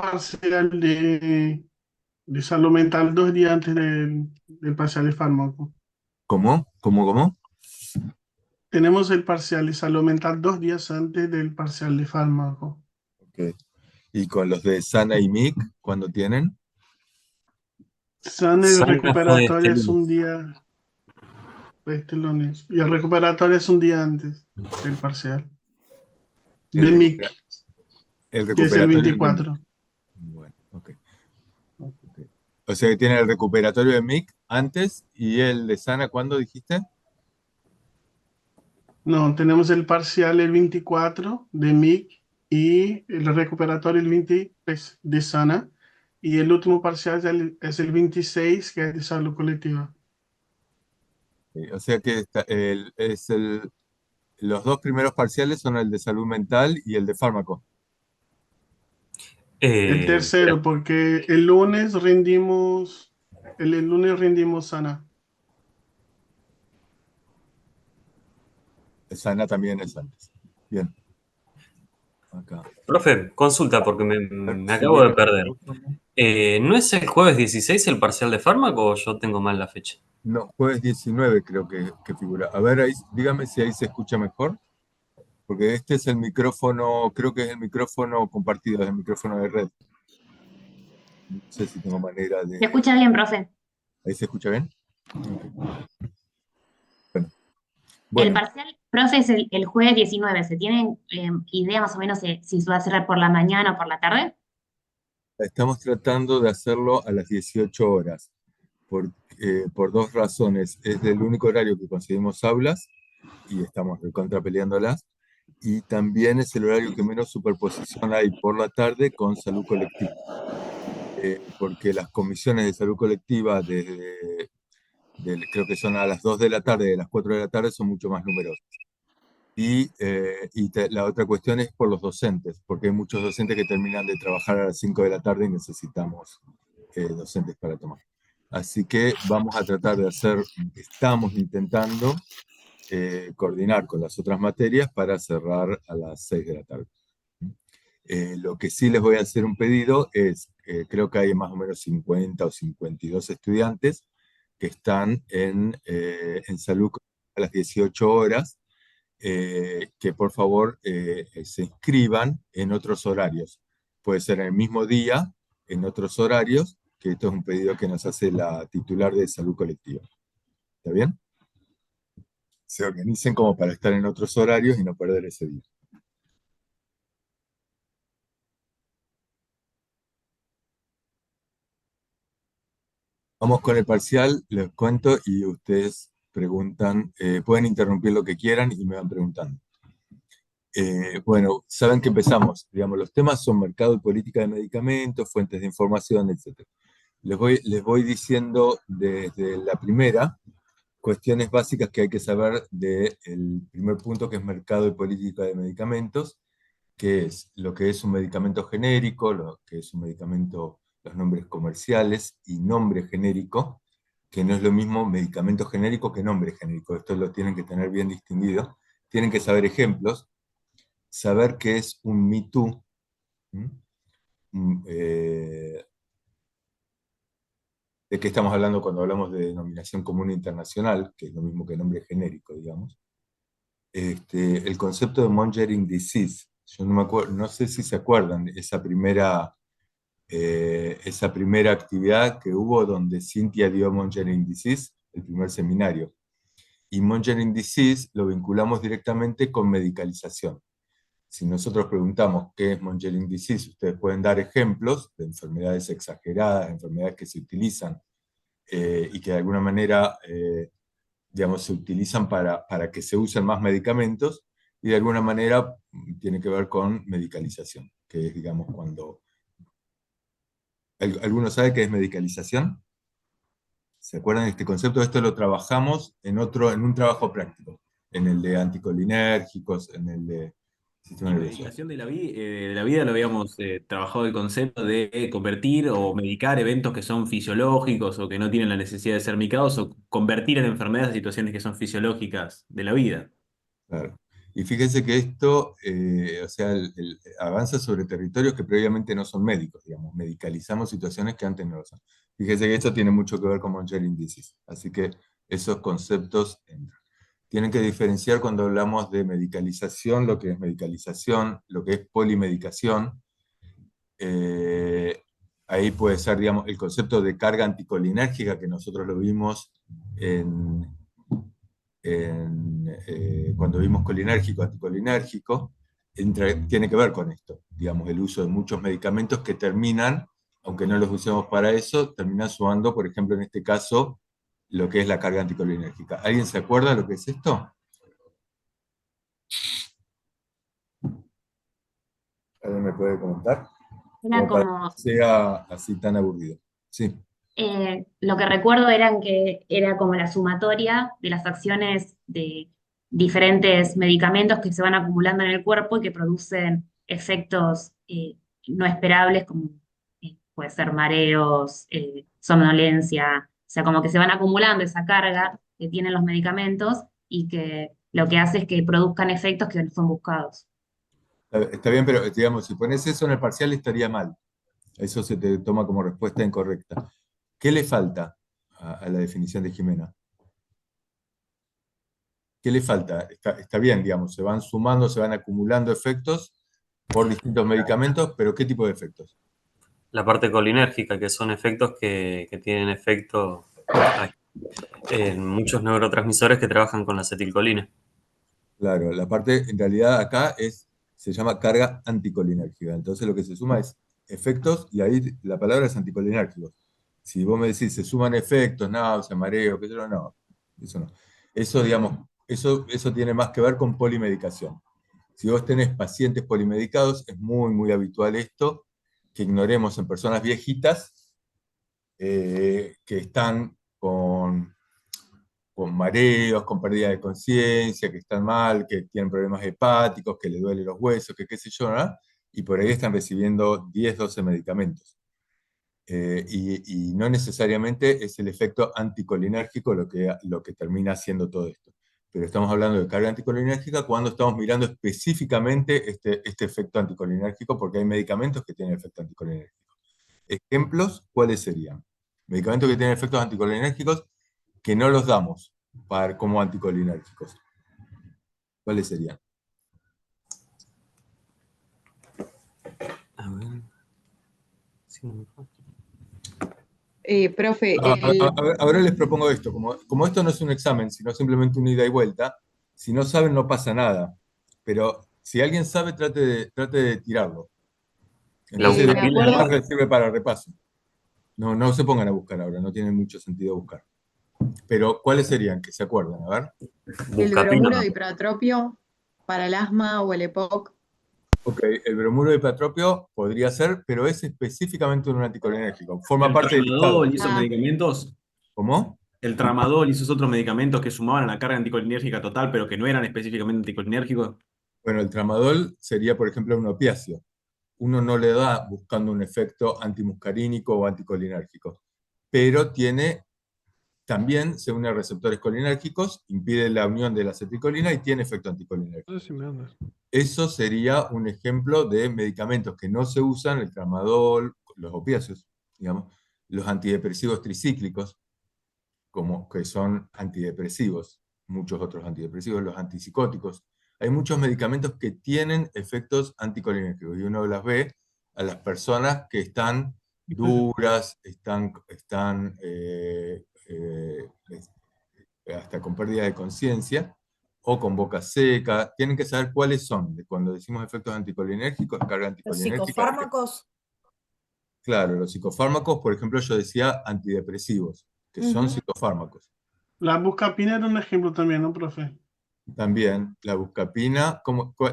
parcial de salud mental 2 días antes del parcial de fármaco. ¿Cómo? ¿Cómo, cómo? Tenemos el parcial de salud mental 2 días antes del parcial de fármaco. Ok. ¿Y con los de Sana y Mic, cuándo tienen? San el Sana fue este recuperatorio es un lunes. día, este lunes, y el recuperatorio es un día antes del parcial. El, De recupera- MIC, el que es el recuperatorio de Mic. 24. Bueno, ok. Ok. O sea que tienen el recuperatorio de Mic antes y el de Sana, ¿cuándo dijiste? No, tenemos el parcial el 24 de MIC y el recuperatorio el 23 de SANA. Y el último parcial es el 26, que es de salud colectiva. O sea que los dos primeros parciales son el de salud mental y el de fármaco. El Pero tercero, porque el lunes rendimos SANA. Sana también es antes. Bien, acá. profe, consulta porque A ver, me acabo subir de el perder. micrófono. ¿No es el jueves 16 el parcial de fármaco o yo tengo mal la fecha? No, jueves 19 creo que figura. A ver, ahí, dígame si ahí se escucha mejor, porque este es el micrófono, creo que es el micrófono compartido, es el micrófono de red. No sé si tengo manera ¿Se de... escucha bien, profe? ¿Ahí se escucha bien? Ok. El Bueno, parcial, profe, es el jueves 19. ¿Se tienen idea más o menos si se va a cerrar por la mañana o por la tarde? estamos tratando de hacerlo a las 18 horas, por dos razones. Es el único horario que conseguimos aulas y estamos recontra peleándolas. Y también es el horario que menos superposición hay por la tarde con salud colectiva. Porque las comisiones de salud colectiva creo que son a las 2 de la tarde, de las 4 de la tarde, son mucho más numerosas. La otra cuestión es por los docentes, porque hay muchos docentes que terminan de trabajar a las 5 de la tarde y necesitamos docentes para tomar. Así que vamos a tratar de estamos intentando coordinar con las otras materias para cerrar a las 6 de la tarde. Lo que sí les voy a hacer un pedido es, creo que hay más o menos 50 o 52 estudiantes que están en salud a las 18 horas, que por favor se inscriban en otros horarios. Puede ser en el mismo día, en otros horarios, que esto es un pedido que nos hace la titular de salud colectiva. ¿Está bien? Se organicen como para estar en otros horarios y no perder ese día. Vamos con el parcial, les cuento y ustedes preguntan, pueden interrumpir lo que quieran y me van preguntando. Bueno, saben que empezamos, digamos, los temas son mercado y política de medicamentos, fuentes de información, etc. Les voy diciendo desde la primera cuestiones básicas que hay que saber del primer punto, que es mercado y política de medicamentos, que es lo que es un medicamento genérico, lo que es un medicamento, los nombres comerciales y nombre genérico, que no es lo mismo medicamento genérico que nombre genérico. Esto lo tienen que tener bien distinguido. Tienen que saber ejemplos, saber qué es un Me Too, ¿m? De qué estamos hablando cuando hablamos de denominación común internacional, que es lo mismo que nombre genérico, digamos. El concepto de Mongering Disease. Yo no me acuerdo, no sé si se acuerdan de esa primera actividad que hubo donde Cynthia dio Mongering Disease, el primer seminario. Y Mongering Disease lo vinculamos directamente con medicalización. Si nosotros preguntamos qué es Mongering Disease, ustedes pueden dar ejemplos de enfermedades exageradas, enfermedades que se utilizan y que de alguna manera digamos, se utilizan para que se usen más medicamentos y de alguna manera tiene que ver con medicalización, que es, digamos, cuando... ¿Alguno sabe qué es medicalización? ¿Se acuerdan de este concepto? Esto lo trabajamos en un trabajo práctico, en el de anticolinérgicos, en el de sistema Y nervioso. medicación de la vida lo habíamos trabajado el concepto de convertir o medicar eventos que son fisiológicos o que no tienen la necesidad de ser medicados o convertir en enfermedades a situaciones que son fisiológicas de la vida. Claro. Y fíjense que esto, o sea, avanza sobre territorios que previamente no son médicos, digamos, medicalizamos situaciones que antes no lo son. Fíjense que esto tiene mucho que ver con Mongerin disease, así que esos conceptos entran. Tienen que diferenciar cuando hablamos de medicalización, lo que es medicalización, lo que es polimedicación. Ahí puede ser, digamos, el concepto de carga anticolinérgica, que nosotros lo vimos cuando vimos colinérgico, anticolinérgico, tiene que ver con esto, digamos, el uso de muchos medicamentos que terminan, aunque no los usemos para eso, terminan sumando, por ejemplo, en este caso, lo que es la carga anticolinérgica. ¿Alguien se acuerda lo que es esto? ¿Alguien me puede comentar? Era Como para que como, no sea así tan aburrido. Sí, lo que recuerdo eran que era como la sumatoria de las acciones de diferentes medicamentos que se van acumulando en el cuerpo y que producen efectos no esperables, como puede ser mareos, somnolencia, o sea, como que se van acumulando esa carga que tienen los medicamentos y que lo que hace es que produzcan efectos que no son buscados. está bien, pero digamos, si pones eso en el parcial estaría mal. Eso se te toma como respuesta incorrecta. ¿Qué le falta a la definición de Jimena? ¿Qué le falta? Está bien, digamos, se van sumando, se van acumulando efectos por distintos medicamentos, pero ¿qué tipo de efectos? La parte colinérgica, que son efectos que tienen efecto en muchos neurotransmisores que trabajan con la acetilcolina. Claro, la parte en realidad acá se llama carga anticolinérgica. Entonces lo que se suma es efectos y ahí la palabra es anticolinérgico. Si vos me decís se suman efectos, náusea, mareo, qué sé yo, no, eso no. Eso, digamos, eso tiene más que ver con polimedicación. Si vos tenés pacientes polimedicados, es muy, muy habitual esto, que ignoremos en personas viejitas que están con mareos, con pérdida de conciencia, que están mal, que tienen problemas hepáticos, que les duelen los huesos, que qué sé yo, ¿no? Y por ahí están recibiendo 10, 12 medicamentos. Y no necesariamente es el efecto anticolinérgico lo que termina haciendo todo esto. Pero estamos hablando de carga anticolinérgica cuando estamos mirando específicamente este efecto anticolinérgico, porque hay medicamentos que tienen efecto anticolinérgico. Ejemplos, ¿cuáles serían? Medicamentos que tienen efectos anticolinérgicos que no los damos como anticolinérgicos. ¿Cuáles serían? A ver. Sí, Profe, el, Ahora les propongo esto, como esto no es un examen, sino simplemente una ida y vuelta, si no saben no pasa nada, pero si alguien sabe, trate de tirarlo. la Entonces, me bucapina, acuerdo, además les sirve para repaso. No, no se pongan a buscar ahora, no tiene mucho sentido buscar. Pero, ¿cuáles serían? Que se acuerdan, a ver. el bucapina, bromuro de hipratropio para el asma o el EPOC. Ok, el bromuro de hipratropio podría ser, pero es específicamente un anticolinérgico. Forma El parte del listado. tramadol y esos Ah, medicamentos, ¿Cómo? el tramadol y esos otros medicamentos que sumaban a la carga anticolinérgica total, pero que no eran específicamente anticolinérgicos. Bueno, el tramadol sería, por ejemplo, un opiáceo. Uno no le da buscando un efecto antimuscarínico o anticolinérgico, pero también se une a receptores colinérgicos, impide la unión de la acetilcolina y tiene efecto anticolinérgico. Eso sería un ejemplo de medicamentos que no se usan, el tramadol, los opiáceos, digamos, los antidepresivos tricíclicos, como que son antidepresivos, muchos otros antidepresivos, los antipsicóticos. Hay muchos medicamentos que tienen efectos anticolinérgicos y uno las ve a las personas que están duras, están hasta con pérdida de conciencia o con boca seca. Tienen que saber cuáles son. Cuando decimos efectos anticolinérgicos, carga Los anticolinérgica. psicofármacos. Claro, los psicofármacos, por ejemplo, yo decía antidepresivos, que son Ujú. psicofármacos. La buscapina era un ejemplo también, ¿no, profe? También la buscapina,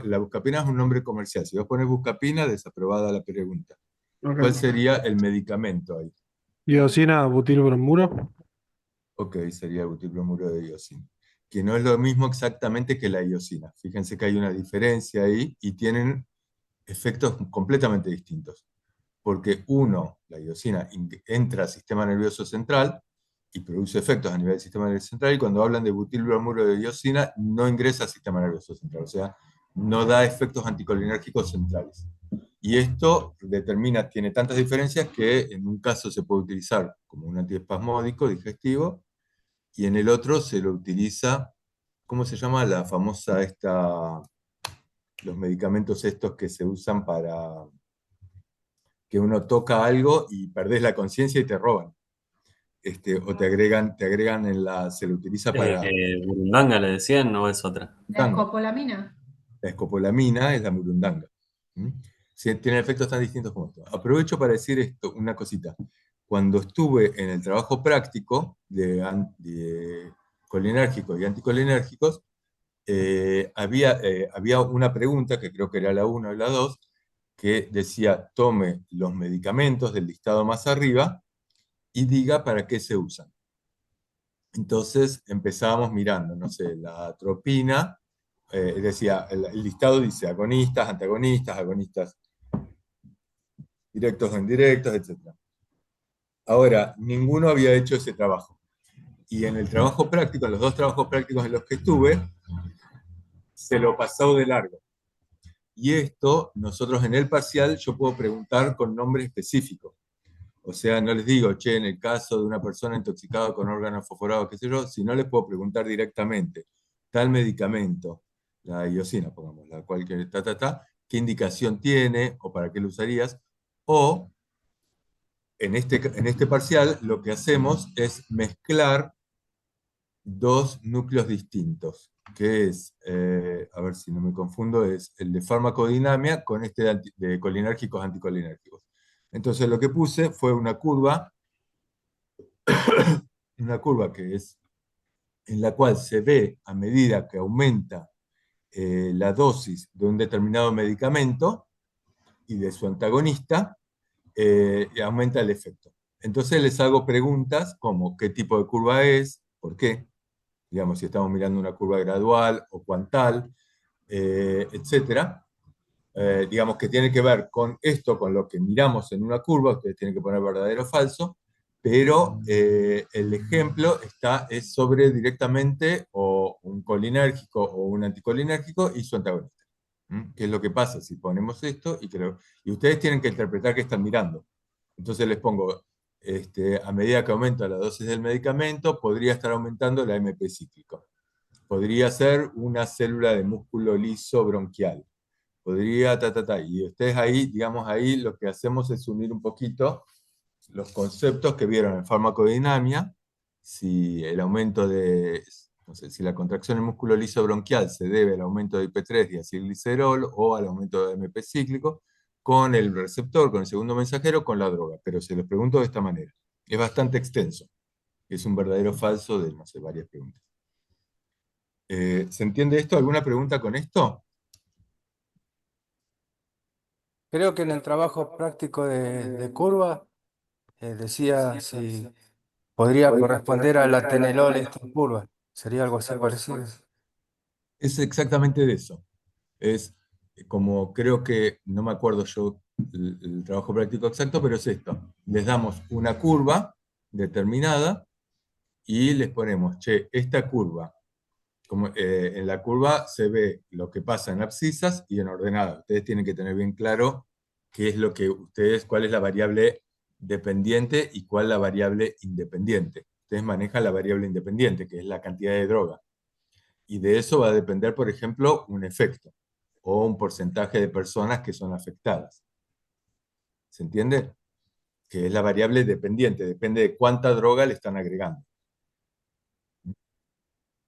la buscapina es un nombre comercial. Si vos pones buscapina, desaprobada la pregunta. ¿Cuál Ok. sería el medicamento ahí? Diosina, butilbromuro. Ok, sería el butilbromuro de iosina, que no es lo mismo exactamente que la iosina. Fíjense que hay una diferencia ahí y tienen efectos completamente distintos. Porque uno, la iosina, entra al sistema nervioso central y produce efectos a nivel del sistema nervioso central, y cuando hablan de butilbromuro de diosina, no ingresa al sistema nervioso central, o sea, no da efectos anticolinérgicos centrales. Y esto tiene tantas diferencias que en un caso se puede utilizar como un antiespasmódico digestivo, y en el otro se lo utiliza, ¿cómo se llama? La famosa los medicamentos estos que se usan para que uno toca algo y perdés la conciencia y te roban. O te agregan se lo utiliza para Burundanga le decían, ¿o es otra? La escopolamina. la escopolamina, es la murundanga. ¿Mm? Sí, tienen efectos tan distintos como esto. Aprovecho para decir esto, una cosita. Cuando estuve en el trabajo práctico de colinérgicos y anticolinérgicos, había una pregunta, que creo que era la 1 o la 2, que decía, tome los medicamentos del listado más arriba y diga para qué se usan. Entonces empezábamos mirando, no sé, la atropina, decía, el listado dice agonistas, antagonistas, agonistas directos o indirectos, etc. Ahora, ninguno había hecho ese trabajo. Y en el trabajo práctico, en los 2 trabajos prácticos en los que estuve, se lo pasó de largo. Y esto, nosotros en el parcial, yo puedo preguntar con nombre específico. O sea, no les digo, che, en el caso de una persona intoxicada con órganos fosforados, qué sé yo, si no les puedo preguntar directamente, tal medicamento, la iosina, pongamos, la cualquier, qué indicación tiene o para qué lo usarías, o en este parcial lo que hacemos es mezclar 2 núcleos distintos, que es, a ver si no me confundo, es el de farmacodinamia con este de colinérgicos anticolinérgicos. Entonces lo que puse fue una curva que es en la cual se ve a medida que aumenta la dosis de un determinado medicamento y de su antagonista, aumenta el efecto. Entonces les hago preguntas como qué tipo de curva es, por qué, digamos, si estamos mirando una curva gradual o cuantal, etcétera. Digamos que tiene que ver con esto, con lo que miramos en una curva, ustedes tienen que poner verdadero o falso, pero el ejemplo es sobre directamente o un colinérgico o un anticolinérgico y su antagonista. ¿Qué es lo que pasa si ponemos esto? Y ustedes tienen que interpretar qué están mirando. Entonces les pongo, a medida que aumenta la dosis del medicamento, podría estar aumentando la MP cíclico. Podría ser una célula de músculo liso bronquial. Podría, Y ustedes ahí, digamos, ahí lo que hacemos es unir un poquito los conceptos que vieron en farmacodinamia, si el aumento no sé, si la contracción del músculo liso bronquial se debe al aumento de IP3 diacilglicerol o al aumento de MP cíclico, con el receptor, con el segundo mensajero, con la droga. Pero se los pregunto de esta manera. Es bastante extenso. Es un verdadero falso de, no sé, varias preguntas. ¿Se entiende esto? ¿Alguna pregunta con esto? Creo que en el trabajo práctico de curva decía si podría corresponder a la Tenelol esta curva. Sería algo así parecido. Es exactamente de eso. Es como creo que, no me acuerdo yo el trabajo práctico exacto, pero es esto. Les damos una curva determinada y les ponemos, che, esta curva, en la curva se ve lo que pasa en abscisas y en ordenada. Ustedes tienen que tener bien claro qué es lo que cuál es la variable dependiente y cuál la variable independiente. Ustedes manejan la variable independiente, que es la cantidad de droga. Y de eso va a depender, por ejemplo, un efecto o un porcentaje de personas que son afectadas. ¿Se entiende? Que es la variable dependiente, depende de cuánta droga le están agregando.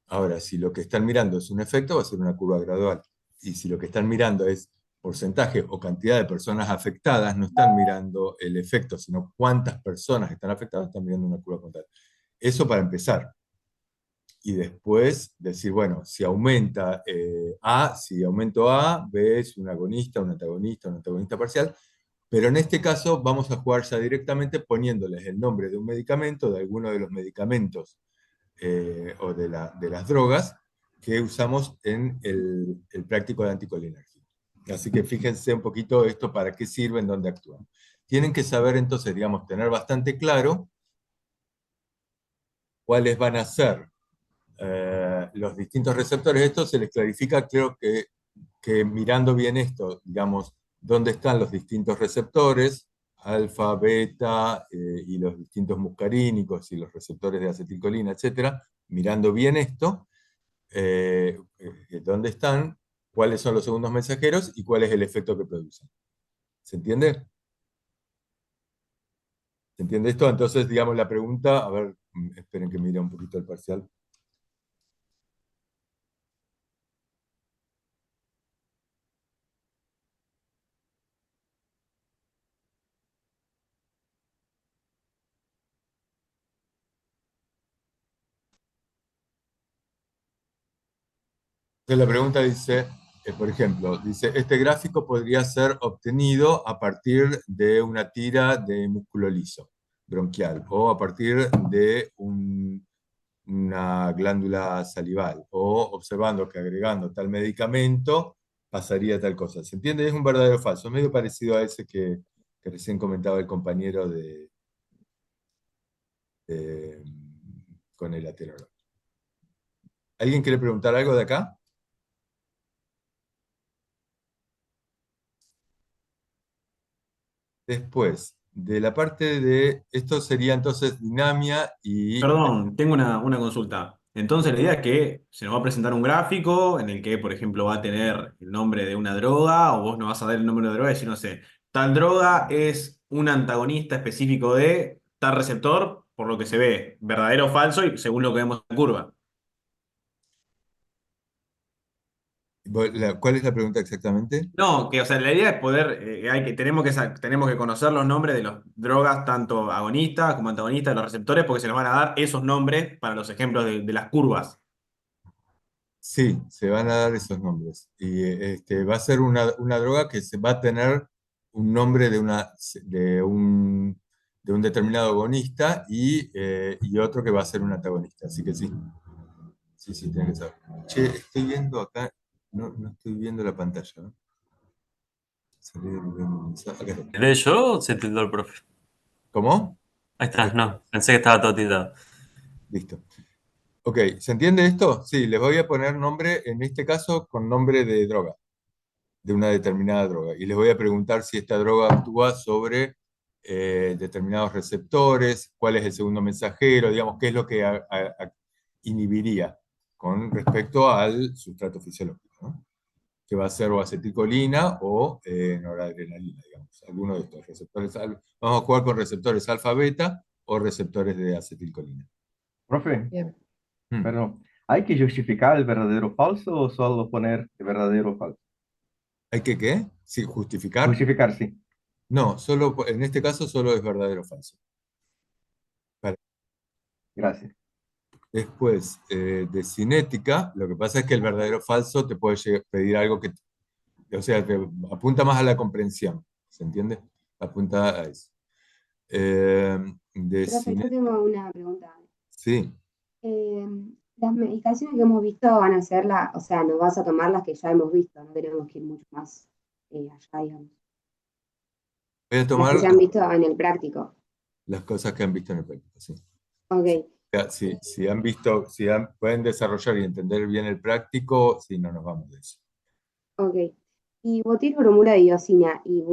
Ahora, si lo que están mirando es un efecto, va a ser una curva gradual. Y si lo que están mirando es porcentaje o cantidad de personas afectadas, no están mirando el efecto, sino cuántas personas están afectadas, están mirando una curva contal. Eso para empezar. Y después decir, bueno, si aumenta si aumento A, B es un agonista, un antagonista parcial, pero en este caso vamos a jugar ya directamente poniéndoles el nombre de un medicamento, de alguno de los medicamentos o de las drogas que usamos en el práctico de anticolinérgico. Así que fíjense un poquito esto para qué sirven, dónde actúan. Tienen que saber entonces, digamos, tener bastante claro cuáles van a ser los distintos receptores. Esto se les clarifica, creo que mirando bien esto, digamos, dónde están los distintos receptores, alfa, beta, y los distintos muscarínicos y los receptores de acetilcolina, etcétera, mirando bien esto, dónde están, cuáles son los segundos mensajeros y cuál es el efecto que producen. ¿Se entiende? ¿Se entiende esto? Entonces, digamos, la pregunta, a ver, esperen que mire un poquito el parcial. Entonces la pregunta dice, por ejemplo, dice, este gráfico podría ser obtenido a partir de una tira de músculo liso bronquial o a partir de una glándula salival o observando que agregando tal medicamento pasaría tal cosa. ¿Se entiende? Es un verdadero o falso, medio parecido a ese que recién comentaba el compañero de- con el atenolol. ¿Alguien quiere preguntar algo de acá? Después, de la parte de, esto sería entonces dinamia y... Perdón, tengo una consulta. Entonces, la idea es que se nos va a presentar un gráfico en el que, por ejemplo, va a tener el nombre de una droga, o vos nos vas a dar el nombre de la droga y decir, no sé, tal droga es un antagonista específico de tal receptor, por lo que se ve, verdadero o falso, y según lo que vemos en la curva. ¿Cuál es la pregunta exactamente? No, que, o sea, la idea es poder, tenemos que conocer los nombres de las drogas, tanto agonistas como antagonistas de los receptores, porque se nos van a dar esos nombres para los ejemplos de las curvas. Sí, se van a dar esos nombres. Y va a ser una droga que se va a tener un nombre de un determinado agonista y otro que va a ser un antagonista. Así que sí, sí, sí, tiene que ser. Che, estoy viendo acá, no estoy viendo la pantalla, ¿no? Salí del mensaje. Acá está. ¿Tildé yo o se tildó el profe? ¿Cómo? Ahí Acá está, está. no, pensé que estaba todo tildado. Listo. Ok, ¿se entiende esto? Sí, les voy a poner nombre, en este caso, con nombre de droga, de una determinada droga. Y les voy a preguntar si esta droga actúa sobre determinados receptores, cuál es el segundo mensajero, digamos, qué es lo que inhibiría con respecto al sustrato fisiológico, ¿no? Que va a ser o acetilcolina o noradrenalina, digamos, alguno de estos receptores. Vamos a jugar con receptores alfa-beta o receptores de acetilcolina. Profe, Bien. Hmm. perdón, ¿hay que justificar el verdadero o falso o solo poner el verdadero o falso? ¿Hay que qué? Sí, justificar. Justificar, sí. No, solo, en este caso solo es verdadero o falso. Vale. Gracias. Después, de cinética, lo que pasa es que el verdadero o falso te puede pedir algo que, o sea, te apunta más a la comprensión, ¿se entiende? Apunta a eso. De Profe, yo tengo una pregunta. sí, Eh, las medicaciones que hemos visto van a ser o sea, nos vas a tomar las que ya hemos visto, no tenemos que ir mucho más allá, digamos. voy a Las que tomar se han visto en el práctico. las cosas que han visto en el práctico, sí. Ok, Ya, si han visto, pueden desarrollar y entender bien el práctico, sí, no nos vamos de eso. ok. Y butilbromuro de diosina y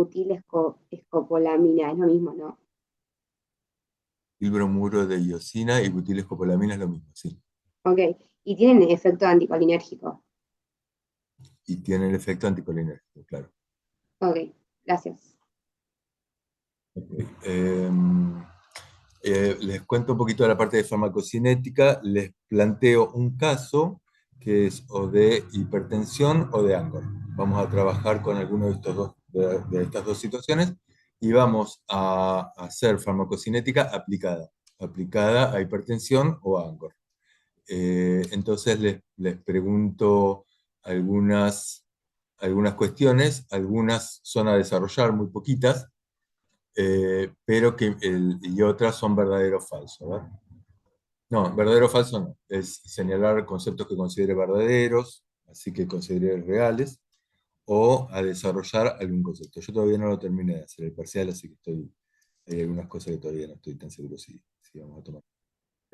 escopolamina es lo mismo, ¿no? El bromuro de iosina y butilescopolamina es lo mismo, sí. Ok. Y tienen efecto anticolinérgico. Y tiene el efecto anticolinérgico, claro. Ok, gracias. Ok. Les cuento un poquito de la parte de farmacocinética. Les planteo un caso que es o de hipertensión o de Angor. Vamos a trabajar con alguno de estas dos situaciones y vamos a hacer farmacocinética aplicada a hipertensión o a Angor. Entonces les pregunto algunas cuestiones, algunas son a desarrollar, muy poquitas, pero y otras son verdadero o falso, ¿verdad? No, verdadero o falso no, es señalar conceptos que considere verdaderos, así que considere reales, o a desarrollar algún concepto. Yo todavía no lo terminé de hacer el parcial, así que hay algunas cosas que todavía no estoy tan seguro si vamos a tomar.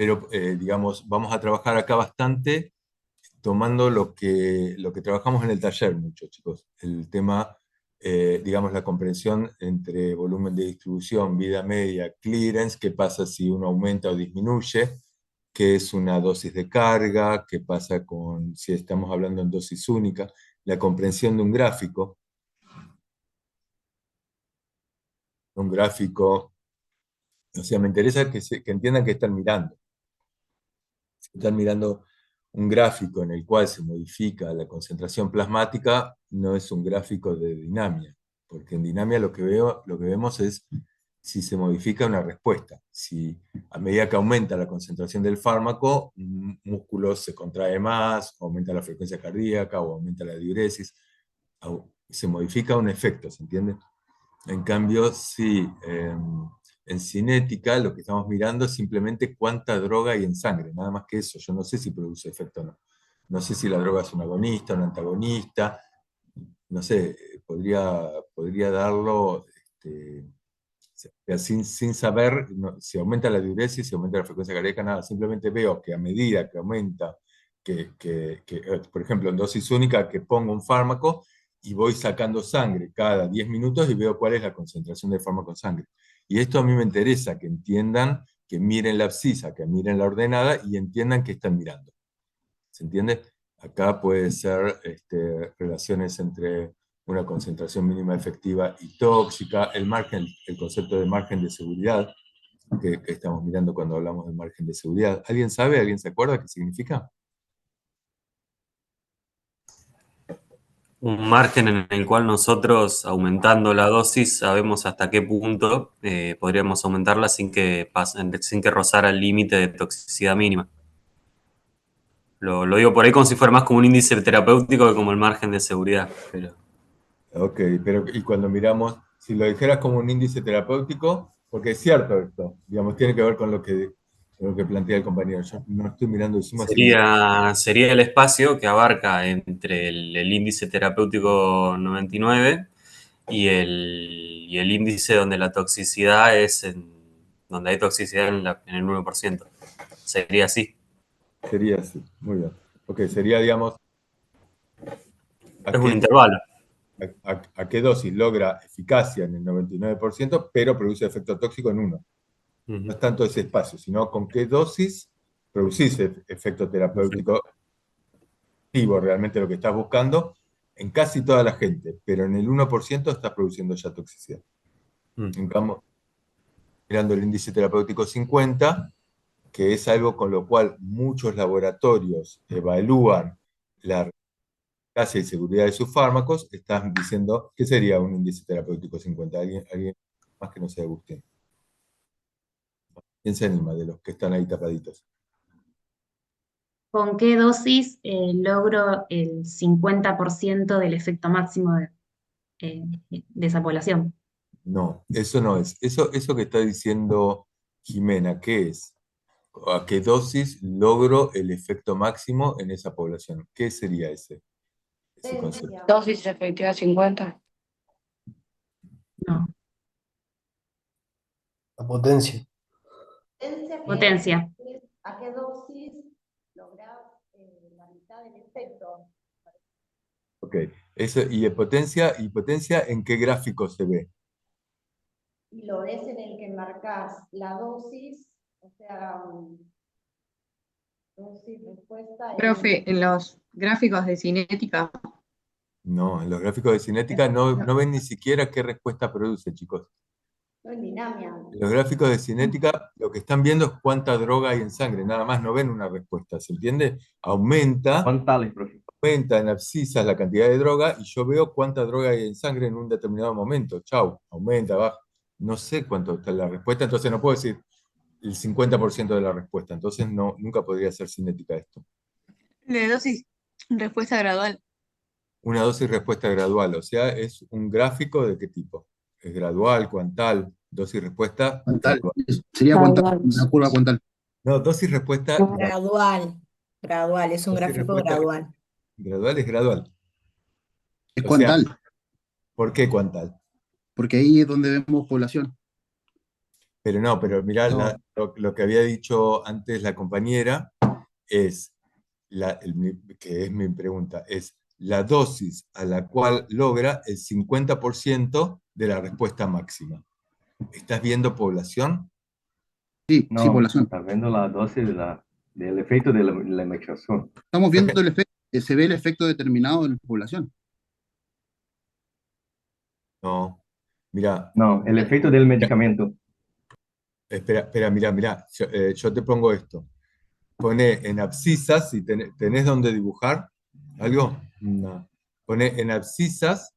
pero digamos, vamos a trabajar acá bastante tomando lo que trabajamos en el taller mucho, chicos. El tema, digamos, la comprensión entre volumen de distribución, vida media, clearance, qué pasa si uno aumenta o disminuye, qué es una dosis de carga, qué pasa si estamos hablando en dosis única, la comprensión de un gráfico. O sea, me interesa que entiendan que están mirando. Si están mirando un gráfico en el cual se modifica la concentración plasmática, no es un gráfico de dinamia, porque en dinamia lo que vemos es si se modifica una respuesta. Si a medida que aumenta la concentración del fármaco, un músculo se contrae más, aumenta la frecuencia cardíaca o aumenta la diuresis, se modifica un efecto, ¿se entiende? En cambio, sí, en cinética lo que estamos mirando es simplemente cuánta droga hay en sangre, nada más que eso. Yo no sé si produce efecto o no. No sé si la droga es un agonista, un antagonista, no sé, podría darlo sin saber si aumenta la diuresis, si aumenta la frecuencia cardíaca, nada. Simplemente veo que a medida que aumenta, por ejemplo, en dosis única, que pongo un fármaco, y voy sacando sangre cada 10 minutos y veo cuál es la concentración del fármaco en sangre. Y esto a mí me interesa, que entiendan, que miren la abscisa, que miren la ordenada y entiendan qué están mirando. ¿Se entiende? Acá puede ser relaciones entre una concentración mínima efectiva y tóxica, el concepto de margen de seguridad que estamos mirando cuando hablamos de margen de seguridad. ¿Alguien sabe? ¿Alguien se acuerda qué significa? Un margen en el cual nosotros, aumentando la dosis, sabemos hasta qué punto podríamos aumentarla sin que rozara el límite de toxicidad mínima. Lo digo por ahí como si fuera más como un índice terapéutico que como el margen de seguridad. Pero... Ok, pero y cuando miramos, si lo dijeras como un índice terapéutico, porque es cierto esto, digamos, tiene que ver con lo que plantea el compañero. Yo no estoy mirando de suma, Sería el espacio que abarca entre el índice terapéutico 99 y el índice donde la toxicidad donde hay toxicidad en el 1%. Sería así. Sería así, muy bien. Ok, sería, digamos, Es un intervalo. a qué dosis logra eficacia en el 99%, pero produce efecto tóxico en 1. No es tanto ese espacio, sino con qué dosis producís efecto terapéutico activo, realmente lo que estás buscando en casi toda la gente, pero en el 1% estás produciendo ya toxicidad. En cambio, mirando el índice terapéutico 50, que es algo con lo cual muchos laboratorios evalúan la eficacia y seguridad de sus fármacos, están diciendo que sería un índice terapéutico 50. ¿Alguien más que no sea Agustín? ¿Quién se anima de los que están ahí tapaditos? ¿Con qué dosis logro el 50% del efecto máximo de esa población? No, eso no es. Eso que está diciendo Jimena, ¿qué es? ¿A qué dosis logro el efecto máximo en esa población? ¿Qué sería ese concepto? Dosis efectiva 50. No. La potencia. Potencia. ¿A qué dosis lográs la mitad del efecto? Ok, y potencia, ¿en qué gráfico se ve? Y lo ves en el que marcas la dosis, o sea, dosis respuesta. Profe, en los gráficos de cinética, No, en los gráficos de cinética no ven ni siquiera qué respuesta produce, chicos. No en dinamia. En los gráficos de cinética lo que están viendo es cuánta droga hay en sangre, nada más no ven una respuesta, ¿se entiende? Aumenta en abscisas la cantidad de droga y yo veo cuánta droga hay en sangre en un determinado momento. Chau, aumenta, baja. No sé cuánto está la respuesta, entonces no puedo decir el 50% de la respuesta, entonces nunca podría ser cinética esto. de dosis, respuesta gradual. Una dosis respuesta gradual, o sea, es un gráfico de qué tipo. Es gradual, cuantal, dosis respuesta. Cuantal. Gradual. Sería cuantal, una curva cuantal. No, dosis respuesta Gradual, es un dosis gráfico respuesta gradual. gradual es gradual. Es O sea, cuantal, ¿por qué cuantal? porque ahí es donde vemos población. Pero no, pero mirá, No, lo que había dicho antes la compañera es, que es mi pregunta, es la dosis a la cual logra el 50% de la respuesta máxima. ¿Estás viendo población? sí, sí, No, población. estás viendo la dosis del efecto de la medicación. Estamos Porque- viendo el efecto, se ve el efecto determinado en la población. No, mira, No, el efecto del medicamento. espera, mira, yo te pongo esto. Pone en abscisas, si tenés donde dibujar algo, no. Pone en abscisas,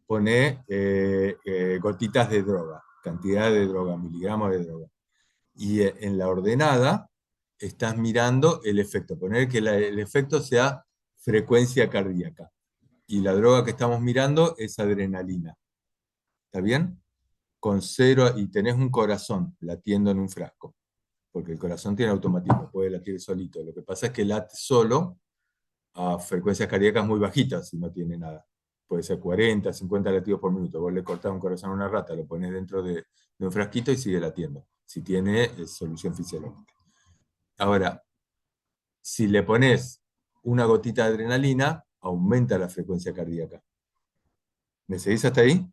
pone gotitas de droga, cantidad de droga, miligramos de droga. Y en la ordenada estás mirando el efecto, poner que el efecto sea frecuencia cardíaca. Y la droga que estamos mirando es adrenalina. ¿Está bien? Con cero, y tenés un corazón latiendo en un frasco, porque el corazón tiene automatismo, puede latir solito. Lo que pasa es que late solo a frecuencias cardíacas muy bajitas si no tiene nada. Puede ser 40, 50 latidos por minuto. Vos le cortás un corazón a una rata, lo pones dentro de un frasquito y sigue latiendo, si tiene solución fisiológica. Ahora, si le pones una gotita de adrenalina, aumenta la frecuencia cardíaca. ¿Me seguís hasta ahí?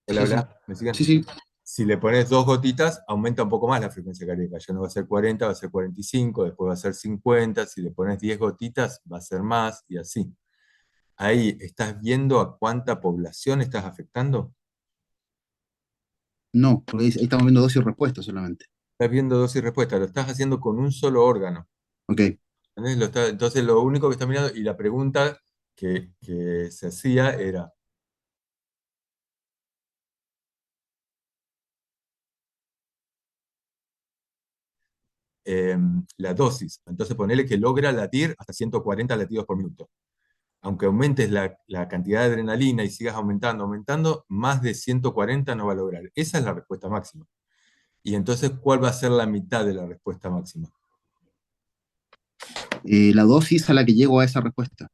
Hola, Sí, sí, hola, ¿me siguen? sí, sí. Si le pones 2 gotitas, aumenta un poco más la frecuencia cardíaca. Ya no va a ser 40, va a ser 45, después va a ser 50. Si le pones 10 gotitas, va a ser más, y así. Ahí, ¿estás viendo a cuánta población estás afectando? No, porque ahí estamos viendo dosis y respuesta solamente. Estás viendo dosis y respuesta, lo estás haciendo con un solo órgano. Ok. ¿Entendés? Entonces, lo único que está mirando, y la pregunta que se hacía era, la dosis. Entonces, ponele que logra latir hasta 140 latidos por minuto. Aunque aumentes la cantidad de adrenalina y sigas aumentando, más de 140 no va a lograr. Esa es la respuesta máxima. Y entonces, ¿cuál va a ser la mitad de la respuesta máxima? La dosis a la que llego a esa respuesta.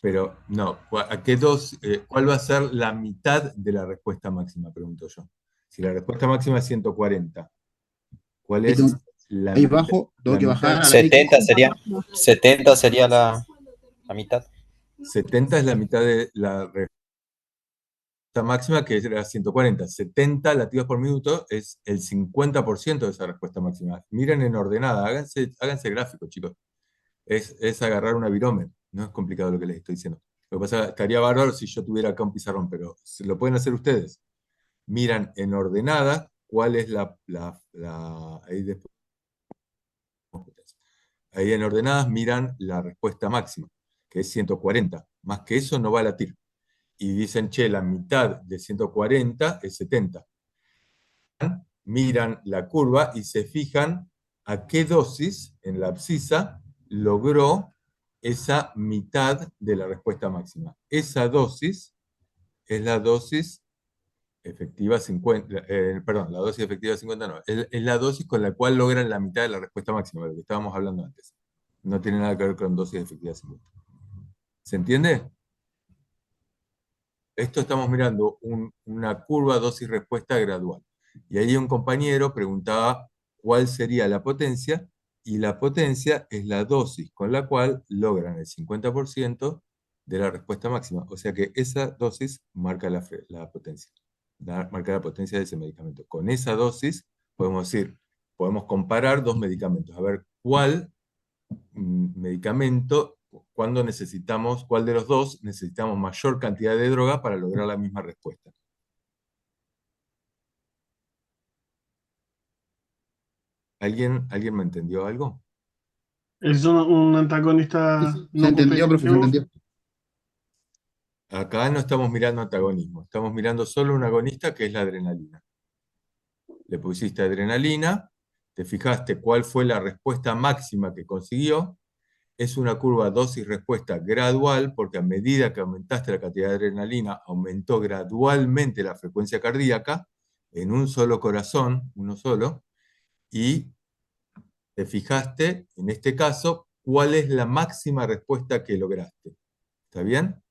Pero no, ¿cuál va a ser la mitad de la respuesta máxima? Pregunto yo. Si la respuesta máxima es 140, ¿cuál Ahí, es la ahí mitad? bajo, tengo La que bajar mitad, a la X. 70 sería la mitad. 70 es la mitad de la respuesta máxima, que era 140. 70 latidos por minuto es el 50% de esa respuesta máxima. Miren en ordenada, háganse gráficos, chicos. Es agarrar una virome. No es complicado lo que les estoy diciendo. Lo que pasa es que estaría bárbaro si yo tuviera acá un pizarrón, pero lo pueden hacer ustedes. Miran en ordenada cuál es ahí, ahí en ordenadas miran la respuesta máxima, que es 140. Más que eso no va a latir. Y dicen, che, la mitad de 140 es 70. Miran la curva y se fijan a qué dosis en la abscisa logró esa mitad de la respuesta máxima. Esa dosis es la dosis efectiva 50, perdón, la dosis efectiva 50 no, es la dosis con la cual logran la mitad de la respuesta máxima, de lo que estábamos hablando antes. No tiene nada que ver con dosis efectiva 50. ¿Se entiende? Esto estamos mirando una curva dosis-respuesta gradual. Y ahí un compañero preguntaba cuál sería la potencia, y la potencia es la dosis con la cual logran el 50% de la respuesta máxima. O sea que esa dosis marca la potencia, marca la potencia de ese medicamento. Con esa dosis podemos decir, podemos comparar dos medicamentos, a ver cuál medicamento, cuál de los dos necesitamos mayor cantidad de droga para lograr la misma respuesta. ¿Alguien me entendió algo? Es un Sí, antagonista sí, se no entendió, profe, se competitivo. entendió. Acá no estamos mirando antagonismo, estamos mirando solo un agonista, que es la adrenalina. Le pusiste adrenalina, te fijaste cuál fue la respuesta máxima que consiguió. Es una curva dosis-respuesta gradual, porque a medida que aumentaste la cantidad de adrenalina, aumentó gradualmente la frecuencia cardíaca en un solo corazón, uno solo, y te fijaste, en este caso, cuál es la máxima respuesta que lograste. ¿Está bien?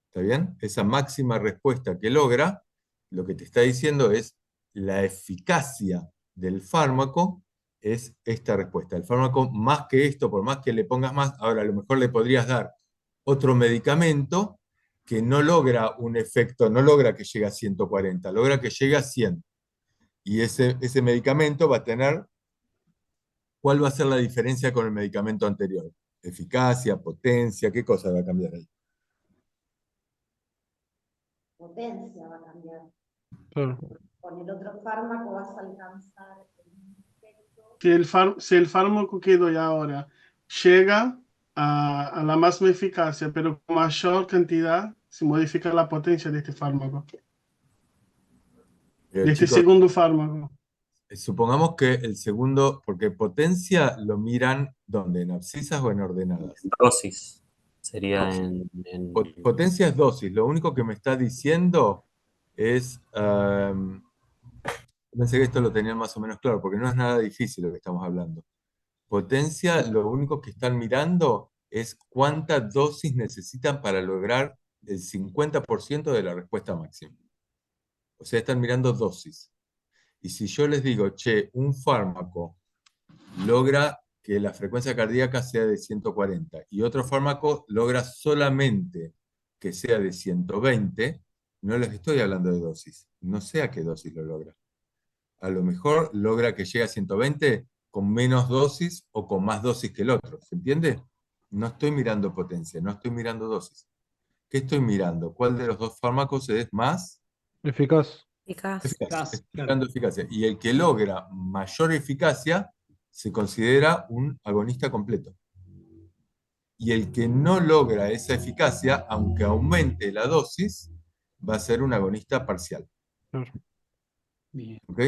¿Está bien? Esa máxima respuesta que logra lo que te está diciendo es la eficacia del fármaco es esta respuesta. El fármaco, más que esto, por más que le pongas más, ahora a lo mejor le podrías dar otro medicamento que no logra un efecto, no logra que llegue a 140, logra que llegue a 100. Y ese medicamento va a tener, ¿cuál va a ser la diferencia con el medicamento anterior? Eficacia, potencia, ¿qué cosa va a cambiar ahí? Potencia va a cambiar. Claro. Con el otro fármaco vas a alcanzar el efecto. Si el fármaco que doy ahora llega a la misma eficacia, pero con mayor cantidad, se modifica la potencia de este fármaco, Pero, de este chicos, segundo fármaco. supongamos que el segundo, porque potencia lo miran, ¿dónde? ¿En abscisas o en ordenadas? Dosis. Sería Dosis. en Potencia es dosis. Lo único que me está diciendo es, pensé que esto lo tenían más o menos claro, porque no es nada difícil lo que estamos hablando. Potencia, lo único que están mirando es cuánta dosis necesitan para lograr el 50% de la respuesta máxima. O sea, están mirando dosis. Y si yo les digo, che, un fármaco logra que la frecuencia cardíaca sea de 140 y otro fármaco logra solamente que sea de 120, no les estoy hablando de dosis. No sé a qué dosis lo logra. A lo mejor logra que llegue a 120 con menos dosis o con más dosis que el otro. ¿Se entiende? No estoy mirando potencia, no estoy mirando dosis. ¿Qué estoy mirando? ¿Cuál de los dos fármacos es más Eficaz. eficaz? Eficaz, Estoy claro. mirando eficacia. Y el que logra mayor eficacia se considera un agonista completo. Y el que no logra esa eficacia, aunque aumente la dosis, va a ser un agonista parcial. Claro. Bien. ¿Ok?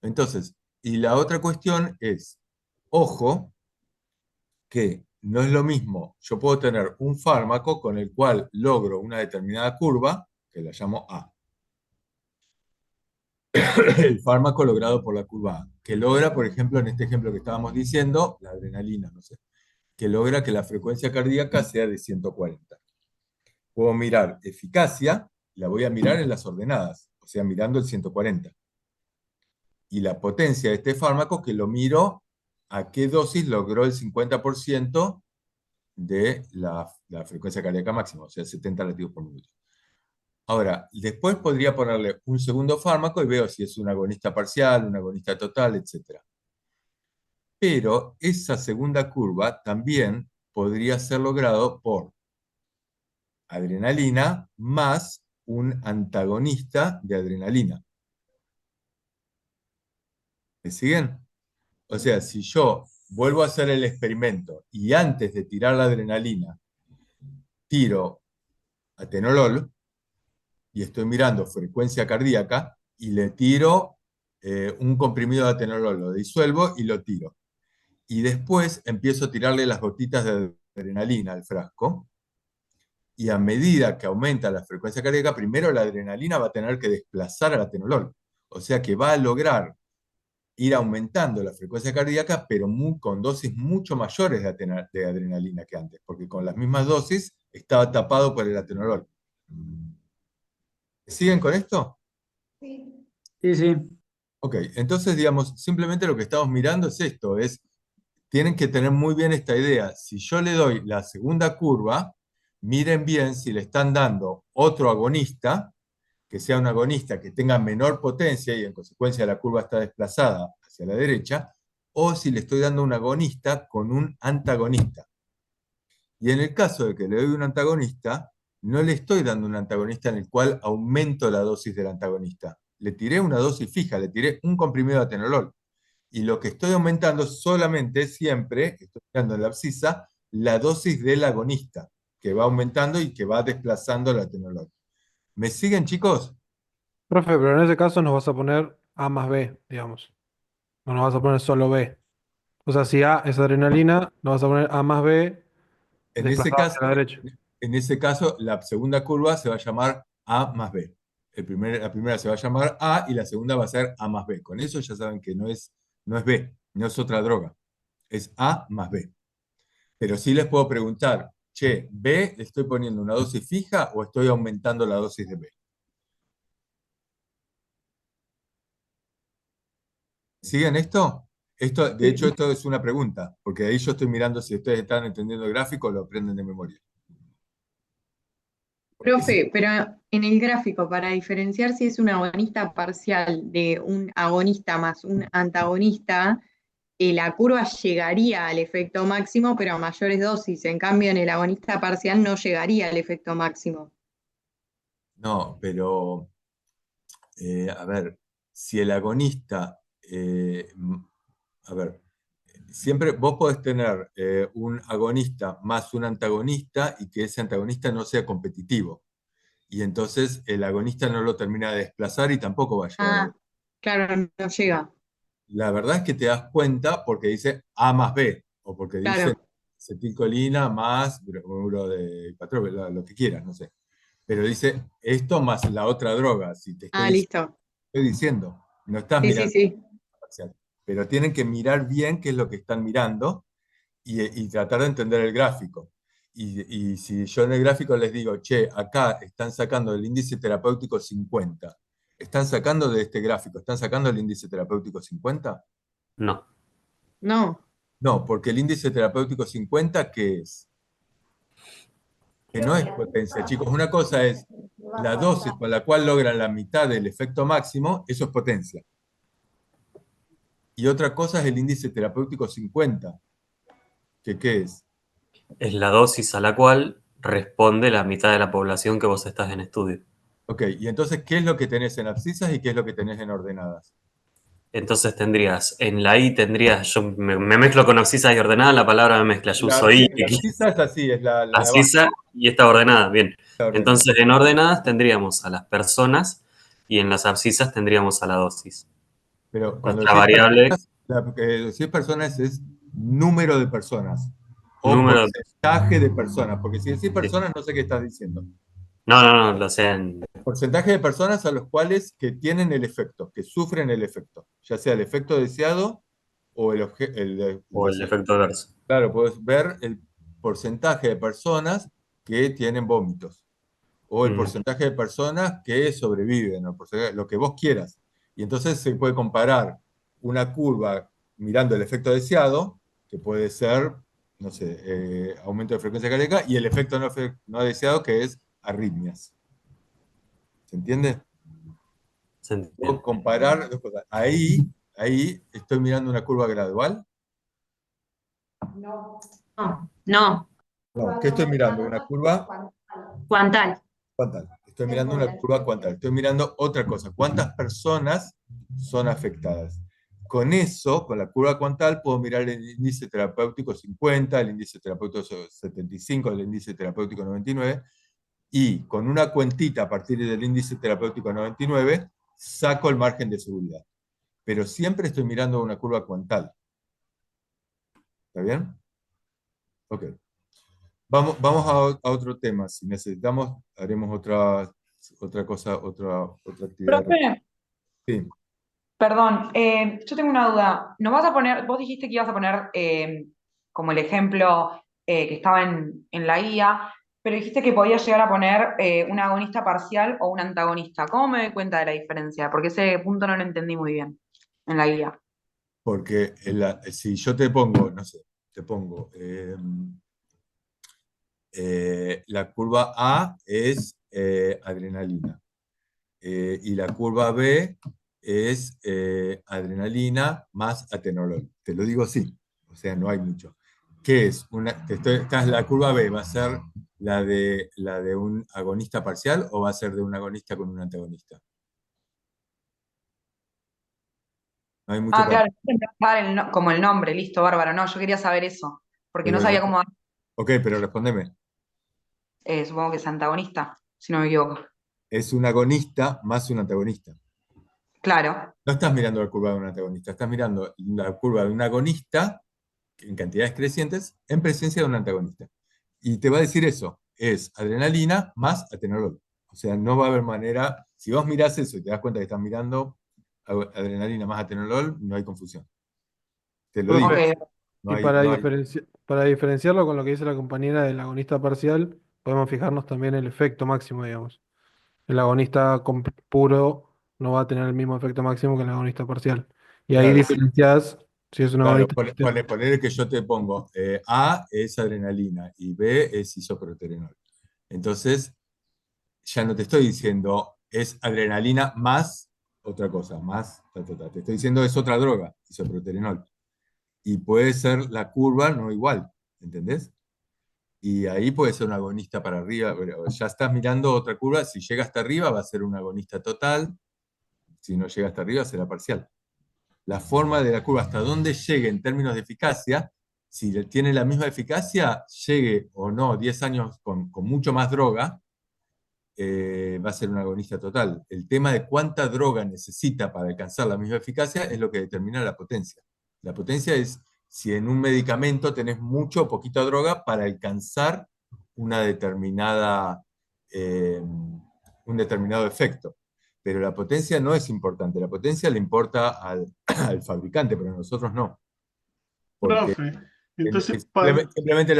Entonces, y la otra cuestión es, ojo, que no es lo mismo, yo puedo tener un fármaco con el cual logro una determinada curva, que la llamo A. El fármaco logrado por la curva A, que logra, por ejemplo, en este ejemplo que estábamos diciendo, la adrenalina, no sé, que logra que la frecuencia cardíaca sea de 140. Puedo mirar eficacia, la voy a mirar en las ordenadas, o sea, mirando el 140. Y la potencia de este fármaco, que lo miro a qué dosis logró el 50% de la frecuencia cardíaca máxima, o sea, 70 latidos por minuto. Ahora, después podría ponerle un segundo fármaco y veo si es un agonista parcial, un agonista total, etc. Pero esa segunda curva también podría ser logrado por adrenalina más un antagonista de adrenalina. ¿Me siguen? O sea, si yo vuelvo a hacer el experimento y antes de tirar la adrenalina tiro atenolol y estoy mirando frecuencia cardíaca y le tiro un comprimido de atenolol, lo disuelvo y lo tiro. Y después empiezo a tirarle las gotitas de adrenalina al frasco. Y a medida que aumenta la frecuencia cardíaca, primero la adrenalina va a tener que desplazar al atenolol. O sea que va a lograr ir aumentando la frecuencia cardíaca, pero con dosis mucho mayores de adrenalina que antes, porque con las mismas dosis estaba tapado por el atenolol. ¿Siguen con esto? Sí. Sí, sí. Ok, entonces, digamos, simplemente lo que estamos mirando es esto, tienen que tener muy bien esta idea. Si yo le doy la segunda curva, miren bien si le están dando otro agonista, que sea un agonista que tenga menor potencia y en consecuencia la curva está desplazada hacia la derecha, o si le estoy dando un agonista con un antagonista. Y en el caso de que le doy un antagonista, no le estoy dando un antagonista en el cual aumento la dosis del antagonista. Le tiré una dosis fija, le tiré un comprimido de atenolol. Y lo que estoy aumentando solamente, siempre, estoy mirando en la abscisa, la dosis del agonista, que va aumentando y que va desplazando el atenolol. ¿Me siguen, chicos? Profe, pero en ese caso nos vas a poner A más B, digamos. No nos vas a poner solo B. O sea, si A es adrenalina, nos vas a poner A más B En ese desplazado caso, hacia la derecha. la segunda curva se va a llamar A más B. La primera se va a llamar A y la segunda va a ser A más B. Con eso ya saben que no es B, no es otra droga. Es A más B. Pero sí les puedo preguntar, che, ¿B le estoy poniendo una dosis fija o estoy aumentando la dosis de B? ¿Siguen esto? Esto, de hecho, Sí. esto es una pregunta, porque ahí yo estoy mirando si ustedes están entendiendo el gráfico o lo aprenden de memoria. Porque si Profe, pero en el gráfico, para diferenciar si es un agonista parcial de un agonista más un antagonista, la curva llegaría al efecto máximo, pero a mayores dosis. En cambio, en el agonista parcial no llegaría al efecto máximo. no, pero a ver, si el agonista, a ver, siempre vos podés tener un agonista más un antagonista y que ese antagonista no sea competitivo. Y entonces el agonista no lo termina de desplazar y tampoco va a llegar a... Ah, claro, no llega. La verdad es que te das cuenta porque dice A más B, o porque dice Claro. acetilcolina más bromuro de 4, lo que quieras, no sé. Pero dice esto más la otra droga, si te Ah, estoy listo. diciendo, no estás Sí, sí, mirando sí. parcial. Pero tienen que mirar bien qué es lo que están mirando y tratar de entender el gráfico. Y si yo en el gráfico les digo, che, acá están sacando el índice terapéutico 50, ¿están sacando de este gráfico, están sacando el índice terapéutico 50? No. No. No, porque el índice terapéutico 50, ¿qué es? Que Creo no que es la potencia, chicos. culpa Una cosa es va la dosis cuánta. con la cual logran la mitad del efecto máximo, eso es potencia. Y otra cosa es el índice terapéutico 50, que ¿qué es? Es la dosis a la cual responde la mitad de la población que vos estás en estudio. Ok, y entonces, ¿qué es lo que tenés en abscisas y qué es lo que tenés en ordenadas? Entonces tendrías, en la I tendrías, yo me mezclo con abscisa y ordenada, la palabra me mezcla, yo uso Sí, I, la abscisa es así, es la de abajo, abscisa y esta ordenada, bien. la ordenada. Entonces en ordenadas tendríamos a las personas y en las abscisas tendríamos a la dosis. Pero cuando Nuestra decís variable, personas, decís personas es número de personas o número, porcentaje de personas, porque si decís sí. personas no sé qué estás diciendo. No, lo sean, Porcentaje de personas a los cuales que tienen el efecto, que sufren el efecto, ya sea el efecto deseado o el o el deseado. efecto adverso. Claro, puedes ver el porcentaje de personas que tienen vómitos o el Mm, porcentaje de personas que sobreviven, o lo que vos quieras. Y entonces se puede comparar una curva mirando el efecto deseado, que puede ser, no sé, aumento de frecuencia cardíaca, y el efecto no deseado, que es arritmias. ¿Se entiende? se Puedo entiende. comparar dos cosas. Ahí estoy mirando una curva gradual. No. No, no, No, ¿qué estoy mirando? Una curva cuantal. cuantal. Estoy Es mirando una curva población. cuantal. Estoy mirando otra cosa. ¿Cuántas personas son afectadas? Con eso, con la curva cuantal, puedo mirar el índice terapéutico 50, el índice terapéutico 75, el índice terapéutico 99, y con una cuentita a partir del índice terapéutico 99, saco el margen de seguridad. Pero siempre estoy mirando una curva cuantal. ¿Está bien? Ok. Vamos a otro tema. Si necesitamos, haremos otra cosa, otra actividad. Profe, Sí. perdón, yo tengo una duda. ¿Nos vas a poner, vos dijiste que ibas a poner como el ejemplo que estaba en la guía, pero dijiste que podías llegar a poner un agonista parcial o un antagonista. ¿Cómo me doy cuenta de la diferencia? Porque ese punto no lo entendí muy bien en la guía. Porque si yo te pongo, no sé, te pongo, la curva A es adrenalina y la curva B es adrenalina más atenolol. Te lo digo así, o sea, no hay mucho. ¿Qué es? La curva B va a ser la de un agonista parcial o va a ser de un agonista con un antagonista. No hay mucho Ah, para... claro, como el nombre, listo, bárbaro. No, yo quería saber eso, porque no Pero, sabía cómo, ok, pero respóndeme. supongo que es antagonista, si no me equivoco. Es un agonista más un antagonista. Claro. No estás mirando la curva de un antagonista, estás mirando la curva de un agonista en cantidades crecientes en presencia de un antagonista. Y te va a decir eso, es adrenalina más atenolol. O sea, no va a haber manera, si vos mirás eso y te das cuenta que estás mirando adrenalina más atenolol, no hay confusión. Te lo digo, Ok. Profe, no y hay, no hay. para diferenciarlo con lo que dice la compañera del agonista parcial, podemos fijarnos también el efecto máximo, digamos. El agonista puro no va a tener el mismo efecto máximo que el agonista parcial. Y ahí Claro, diferencias si es una claro, bonita. poner que yo te pongo A es adrenalina y B es isoproterenol. Entonces, ya no te estoy diciendo es adrenalina más otra cosa, más, Te estoy diciendo es otra droga, isoproterenol. Y puede ser la curva no igual, ¿entendés? Y ahí puede ser un agonista para arriba, pero ya estás mirando otra curva, si llega hasta arriba va a ser un agonista total, si no llega hasta arriba será parcial. La forma de la curva, hasta dónde llegue en términos de eficacia, si tiene la misma eficacia, llegue o no 10 años con mucho más droga, va a ser un agonista total. El tema de cuánta droga necesita para alcanzar la misma eficacia es lo que determina la potencia. La potencia es si en un medicamento tenés mucho o poquita droga para alcanzar una determinada, un determinado efecto. Pero la potencia no es importante. La potencia le importa al fabricante, pero a nosotros no. Porque Profe, entonces, para, simplemente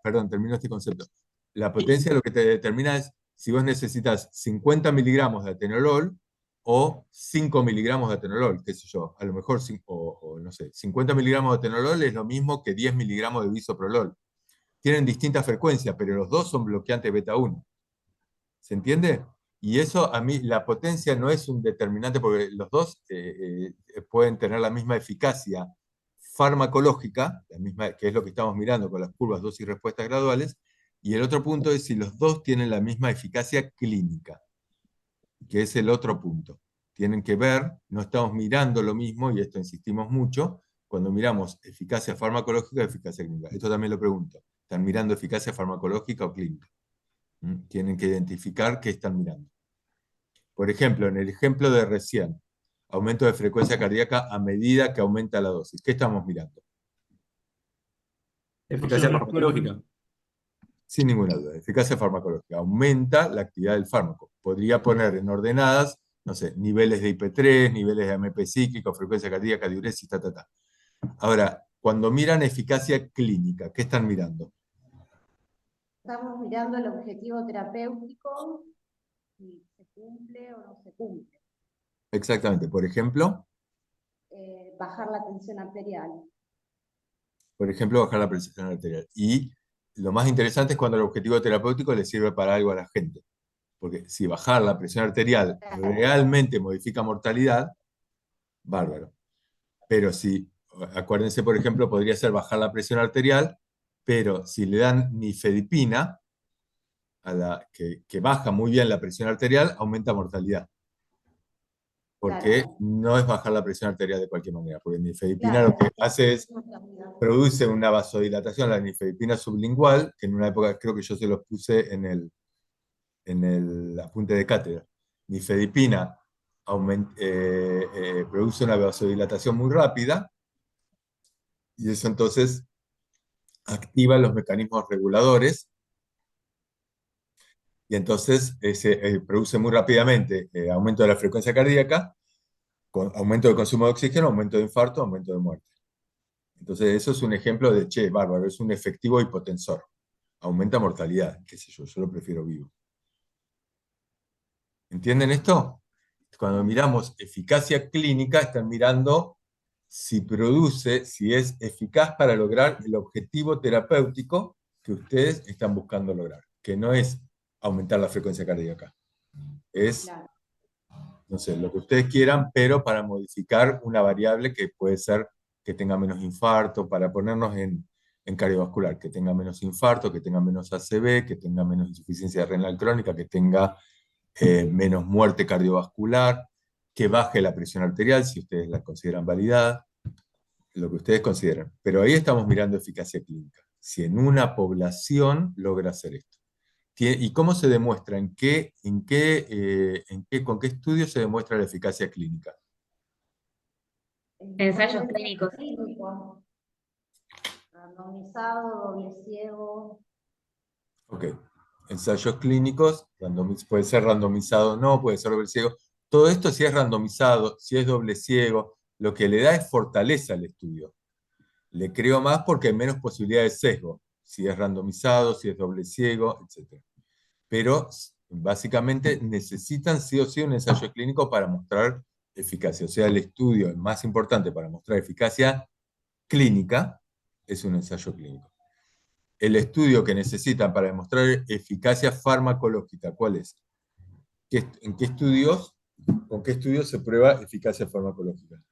perdón, termino este concepto. La potencia lo que te determina es si vos necesitas 50 miligramos de atenolol o 5 miligramos de atenolol, qué sé yo, a lo mejor, o no sé, 50 miligramos de atenolol es lo mismo que 10 miligramos de bisoprolol. Tienen distintas frecuencias, pero los dos son bloqueantes beta 1. ¿Se entiende? Y eso a mí, la potencia no es un determinante porque los dos pueden tener la misma eficacia farmacológica, la misma, que es lo que estamos mirando con las curvas dosis y respuestas graduales, y el otro punto es si los dos tienen la misma eficacia clínica, que es el otro punto. Tienen que ver, no estamos mirando lo mismo, y esto insistimos mucho, cuando miramos eficacia farmacológica y eficacia clínica. Esto también lo pregunto. ¿Están mirando eficacia farmacológica o clínica? Tienen que identificar qué están mirando. Por ejemplo, en el ejemplo de recién, aumento de frecuencia cardíaca a medida que aumenta la dosis. ¿Qué estamos mirando? Eficacia farmacológica. Sin ninguna duda, eficacia farmacológica. Aumenta la actividad del fármaco. Podría poner en ordenadas, no sé, niveles de IP3, niveles de AMP psíquico, frecuencia cardíaca, diuresis, ta. Ahora, cuando miran eficacia clínica, ¿qué están mirando? Estamos mirando el objetivo terapéutico, si se cumple o no se cumple. Exactamente. Por ejemplo, Bajar la tensión arterial. bajar la presión arterial. Y lo más interesante es cuando el objetivo terapéutico le sirve para algo a la gente. Porque si bajar la presión arterial realmente modifica mortalidad, bárbaro. Pero si, acuérdense, por ejemplo, podría ser bajar la presión arterial, pero si le dan nifedipina, que baja muy bien la presión arterial, aumenta mortalidad. Porque no es bajar la presión arterial de cualquier manera, porque nifedipina lo que hace es, produce una vasodilatación, la nifedipina sublingual, que en una época creo que yo se los puse en el apunte de cátedra. Nifedipina produce una vasodilatación muy rápida, y eso entonces activa los mecanismos reguladores, y entonces produce muy rápidamente aumento de la frecuencia cardíaca, aumento del consumo de oxígeno, aumento de infarto, aumento de muerte. Entonces eso es un ejemplo de, bárbaro, es un efectivo hipotensor. Aumenta mortalidad, qué sé yo lo prefiero vivo. ¿Entienden esto? Cuando miramos eficacia clínica, están mirando si produce, si es eficaz para lograr el objetivo terapéutico que ustedes están buscando lograr, que no es aumentar la frecuencia cardíaca. Es, no sé, lo que ustedes quieran, pero para modificar una variable que puede ser que tenga menos infarto, para ponernos en cardiovascular, que tenga menos infarto, que tenga menos ACV, que tenga menos insuficiencia renal crónica, que tenga menos muerte cardiovascular, que baje la presión arterial, si ustedes la consideran validada, lo que ustedes consideran. Pero ahí estamos mirando eficacia clínica. Si en una población logra hacer esto. ¿Y cómo se demuestra? ¿Con qué estudio se demuestra la eficacia clínica? Ensayos clínicos. Randomizado, doble ciego. Ok. Ensayos clínicos, puede ser randomizado o no, puede ser doble ciego. Todo esto, si es randomizado, si es doble ciego, lo que le da es fortaleza al estudio. Le creo más porque hay menos posibilidad de sesgo, si es randomizado, si es doble ciego, etc. Pero básicamente necesitan sí o sí un ensayo clínico para mostrar eficacia. O sea, el estudio más importante para mostrar eficacia clínica es un ensayo clínico. El estudio que necesitan para demostrar eficacia farmacológica, ¿cuál es? ¿En qué estudios, con qué estudios se prueba eficacia farmacológica?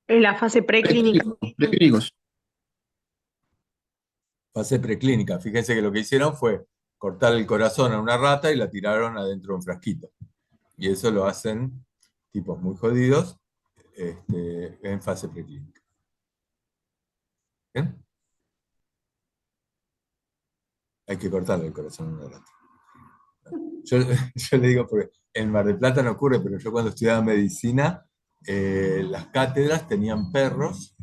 En la fase preclínica. Preclínicos. Fase preclínica. Fíjense que lo que hicieron fue cortar el corazón a una rata y la tiraron adentro de un frasquito. Y eso lo hacen tipos muy jodidos en fase preclínica. ¿Bien? Hay que cortarle el corazón a una rata. Yo le digo, porque en Mar del Plata no ocurre, pero yo cuando estudiaba medicina, las cátedras tenían perros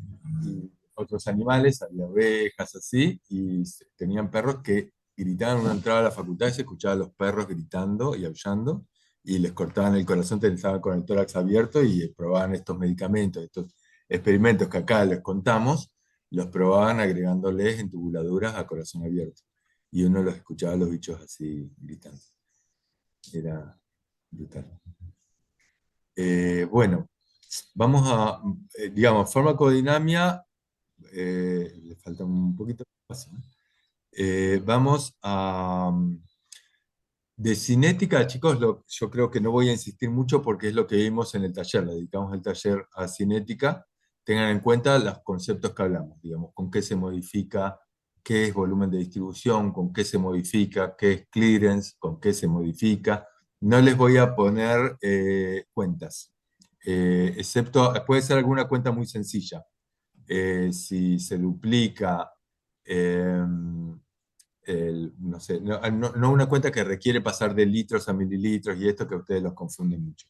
y otros animales, había ovejas así, y tenían perros que gritaban. Uno entraba a la facultad y se escuchaba a los perros gritando y aullando, y les cortaban el corazón, te estaban con el tórax abierto y probaban estos medicamentos, estos experimentos que acá les contamos, los probaban agregándoles entubuladuras a corazón abierto. Y uno los escuchaba a los bichos así gritando. Era brutal. Bueno, vamos a, digamos, farmacodinamia, le falta un poquito más, ¿no? Vamos a... De cinética, chicos, yo creo que no voy a insistir mucho porque es lo que vimos en el taller, le dedicamos el taller a cinética. Tengan en cuenta los conceptos que hablamos, digamos, con qué se modifica, qué es volumen de distribución, con qué se modifica, qué es clearance, con qué se modifica. No les voy a poner cuentas, excepto, puede ser alguna cuenta muy sencilla. Si se duplica, no sé, no una cuenta que requiere pasar de litros a mililitros y esto que ustedes los confunden mucho.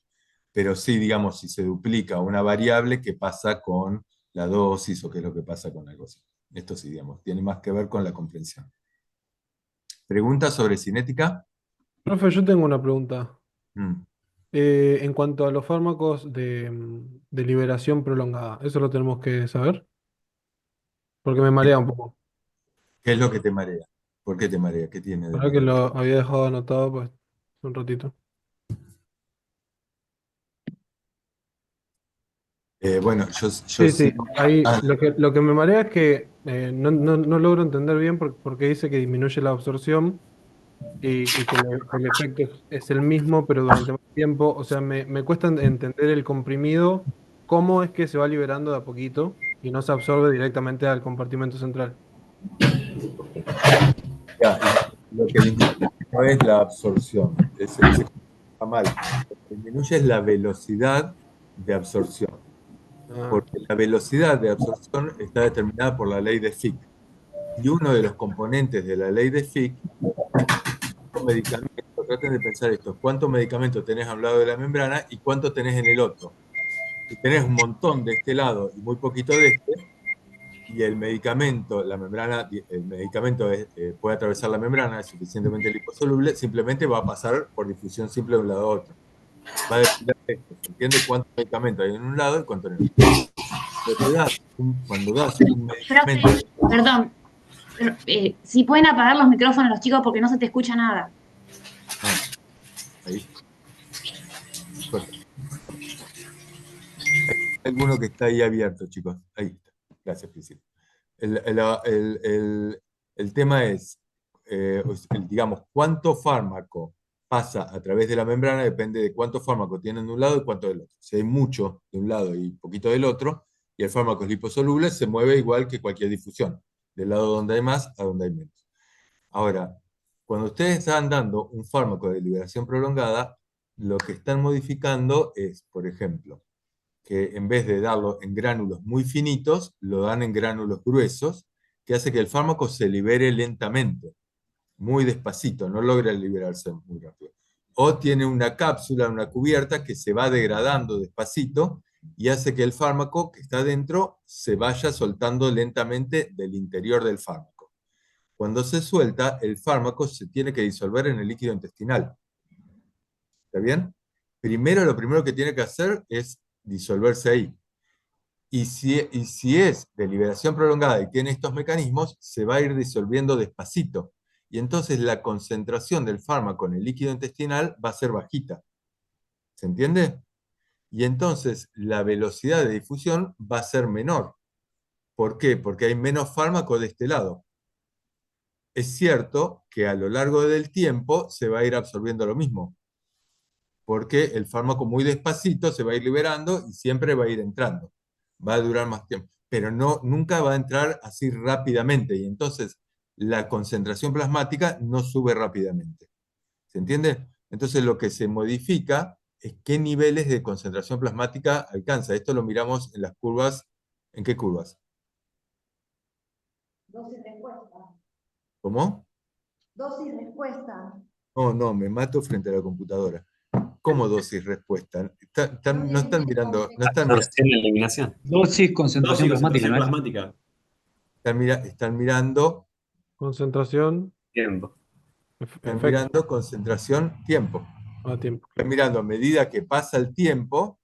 Pero sí, digamos, si se duplica una variable, ¿qué pasa con la dosis o qué es lo que pasa con algo así? Esto sí, digamos, tiene más que ver con la comprensión. ¿Preguntas sobre cinética? Profe, yo tengo una pregunta. Mm. En cuanto a los fármacos de liberación prolongada, ¿eso lo tenemos que saber? Porque me marea un poco. ¿Qué es lo que te marea? ¿Por qué te marea? ¿Qué tiene de Ahora que malo? lo había dejado anotado, pues, un ratito. Bueno, yo Sí, sí. sí. Ahí Ah, lo que me marea es que no logro entender bien porque dice que disminuye la absorción y que el efecto es el mismo, pero durante más tiempo. O sea, me cuesta entender el comprimido, cómo es que se va liberando de a poquito y no se absorbe directamente al compartimento central. ya, lo que disminuye no es la absorción, está mal. Lo que disminuye es la velocidad de absorción, Ah, porque la velocidad de absorción está determinada por la ley de Fick. Y uno de los componentes de la ley de Fick, cuántos medicamentos, traten de pensar esto, cuántos medicamentos tenés a un lado de la membrana y cuánto tenés en el otro. Si tenés un montón de este lado y muy poquito de este, y el medicamento, la membrana, el medicamento puede atravesar la membrana, es suficientemente liposoluble, simplemente va a pasar por difusión simple de un lado a otro. Va a depender de esto, se entiende cuánto medicamento hay en un lado y cuánto en el otro. Cuando das un medicamento... Profe, perdón, pero, si pueden apagar los micrófonos los chicos porque no se te escucha nada. Ahí. Hay alguno que está ahí abierto, chicos. Ahí está. Gracias, Priscila. El tema es, digamos, cuánto fármaco pasa a través de la membrana depende de cuánto fármaco tienen de un lado y cuánto del otro. Si hay mucho de un lado y poquito del otro, y el fármaco es liposoluble, se mueve igual que cualquier difusión, del lado donde hay más a donde hay menos. Ahora, cuando ustedes están dando un fármaco de liberación prolongada, lo que están modificando es, por ejemplo, que en vez de darlo en gránulos muy finitos, lo dan en gránulos gruesos, que hace que el fármaco se libere lentamente, muy despacito, no logra liberarse muy rápido. O tiene una cápsula, una cubierta que se va degradando despacito y hace que el fármaco que está dentro se vaya soltando lentamente del interior del fármaco. Cuando se suelta, el fármaco se tiene que disolver en el líquido intestinal. ¿Está bien? Primero, lo primero que tiene que hacer es disolverse ahí. Y si es de liberación prolongada y tiene estos mecanismos, se va a ir disolviendo despacito. Y entonces la concentración del fármaco en el líquido intestinal va a ser bajita. ¿Se entiende? Y entonces la velocidad de difusión va a ser menor. ¿Por qué? Porque hay menos fármaco de este lado. Es cierto que a lo largo del tiempo se va a ir absorbiendo lo mismo, porque el fármaco muy despacito se va a ir liberando y siempre va a ir entrando. Va a durar más tiempo, pero no, nunca va a entrar así rápidamente y entonces la concentración plasmática no sube rápidamente. ¿Se entiende? Entonces lo que se modifica es qué niveles de concentración plasmática alcanza. Esto lo miramos en las curvas. ¿En qué curvas? Dosis respuesta. ¿Cómo? Dosis respuesta. No, me mato frente a la computadora. ¿Cómo dosis respuesta? No están mirando, no están mirando. Absorción y eliminación. Dosis, concentración Dosis, plasmática, ¿no es? plasmática. Están mirando, Concentración, Tiempo. están efecto, mirando concentración, tiempo. a tiempo. Están mirando a medida que pasa el tiempo,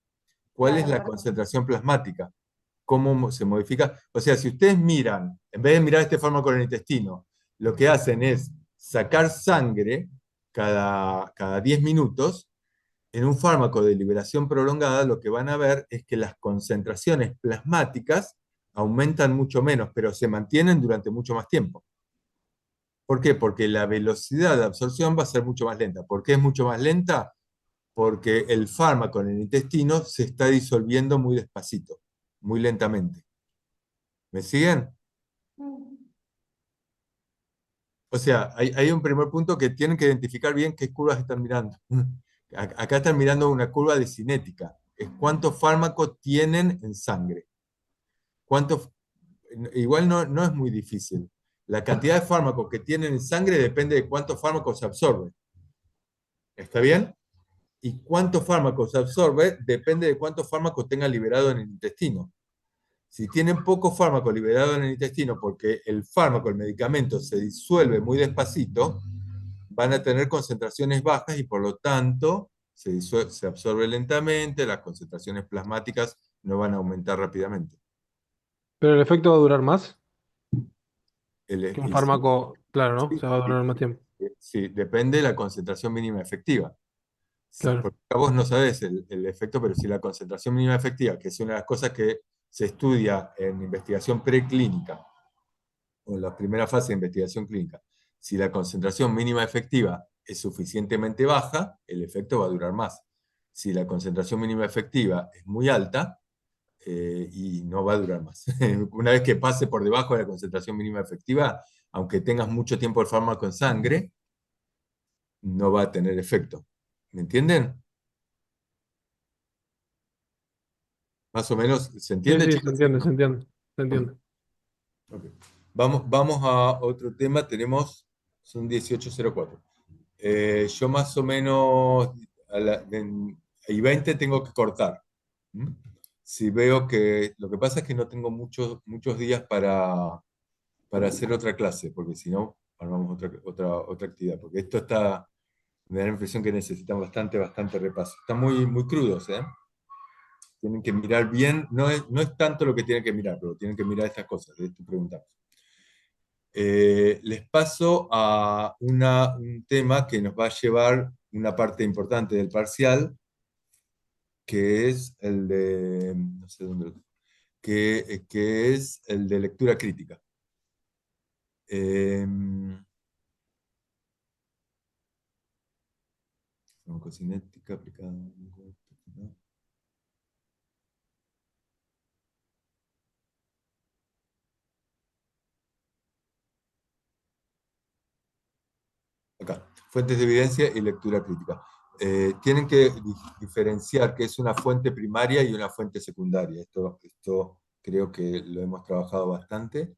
cuál es Claro, la perdón. concentración plasmática, cómo se modifica. O sea, si ustedes miran, en vez de mirar este fármaco en el intestino, lo que hacen es sacar sangre cada 10 minutos. En un fármaco de liberación prolongada, lo que van a ver es que las concentraciones plasmáticas aumentan mucho menos, pero se mantienen durante mucho más tiempo. ¿Por qué? Porque la velocidad de absorción va a ser mucho más lenta. ¿Por qué es mucho más lenta? Porque el fármaco en el intestino se está disolviendo muy despacito, muy lentamente. ¿Me siguen? O sea, hay un primer punto que tienen que identificar bien qué curvas están mirando. Acá están mirando una curva de cinética. Es cuánto fármaco tienen en sangre. Igual no es muy difícil. La cantidad de fármaco que tienen en sangre depende de cuántos fármacos se absorbe. ¿Está bien? Y cuántos fármacos se absorbe depende de cuántos fármacos tengan liberado en el intestino. Si tienen poco fármaco liberado en el intestino porque el fármaco, el medicamento, se disuelve muy despacito, van a tener concentraciones bajas y por lo tanto se absorbe lentamente, las concentraciones plasmáticas no van a aumentar rápidamente. Pero el efecto va a durar más que un Y fármaco, claro, ¿no? O sea, va a durar más tiempo. sí, depende de la concentración mínima efectiva. Claro. Porque vos no sabés el efecto, pero si la concentración mínima efectiva, que es una de las cosas que se estudia en investigación preclínica, o en la primera fase de investigación clínica, si la concentración mínima efectiva es suficientemente baja, el efecto va a durar más. Si la concentración mínima efectiva es muy alta, y no va a durar más. Una vez que pase por debajo de la concentración mínima efectiva, aunque tengas mucho tiempo el fármaco en sangre, no va a tener efecto. ¿Me entienden? Más o menos, ¿se Sí, entiende, sí, se chicos? entiende, se entiende, se entiende. Ok. Vamos a otro tema, son 18:04. Yo más o menos y 20 tengo que cortar. ¿Mm? Si veo que, lo que pasa es que no tengo muchos días para hacer otra clase, porque si no, armamos otra actividad, porque me da la impresión que necesitan bastante repaso. Están muy crudos, ¿eh? Tienen que mirar bien, no es tanto lo que tienen que mirar, pero tienen que mirar estas cosas, de esto preguntamos. Les paso a un tema que nos va a llevar una parte importante del parcial, que es el de, no sé dónde, que es el de lectura crítica. Farmacocinética aplicada. Acá, fuentes de evidencia y lectura crítica. Tienen que diferenciar qué es una fuente primaria y una fuente secundaria. Esto creo que lo hemos trabajado bastante.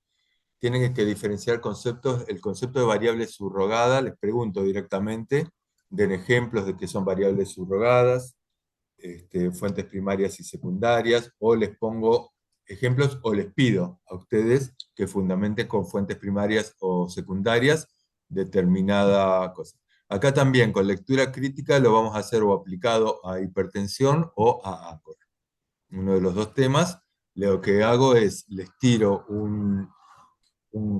Tienen que diferenciar conceptos. El concepto de variable subrogada, les pregunto directamente, den ejemplos de qué son variables subrogadas, fuentes primarias y secundarias, o les pongo ejemplos o les pido a ustedes que fundamenten con fuentes primarias o secundarias determinada cosa. Acá también con lectura crítica lo vamos a hacer o aplicado a hipertensión o a ACOR. Uno de los dos temas, lo que hago es les tiro un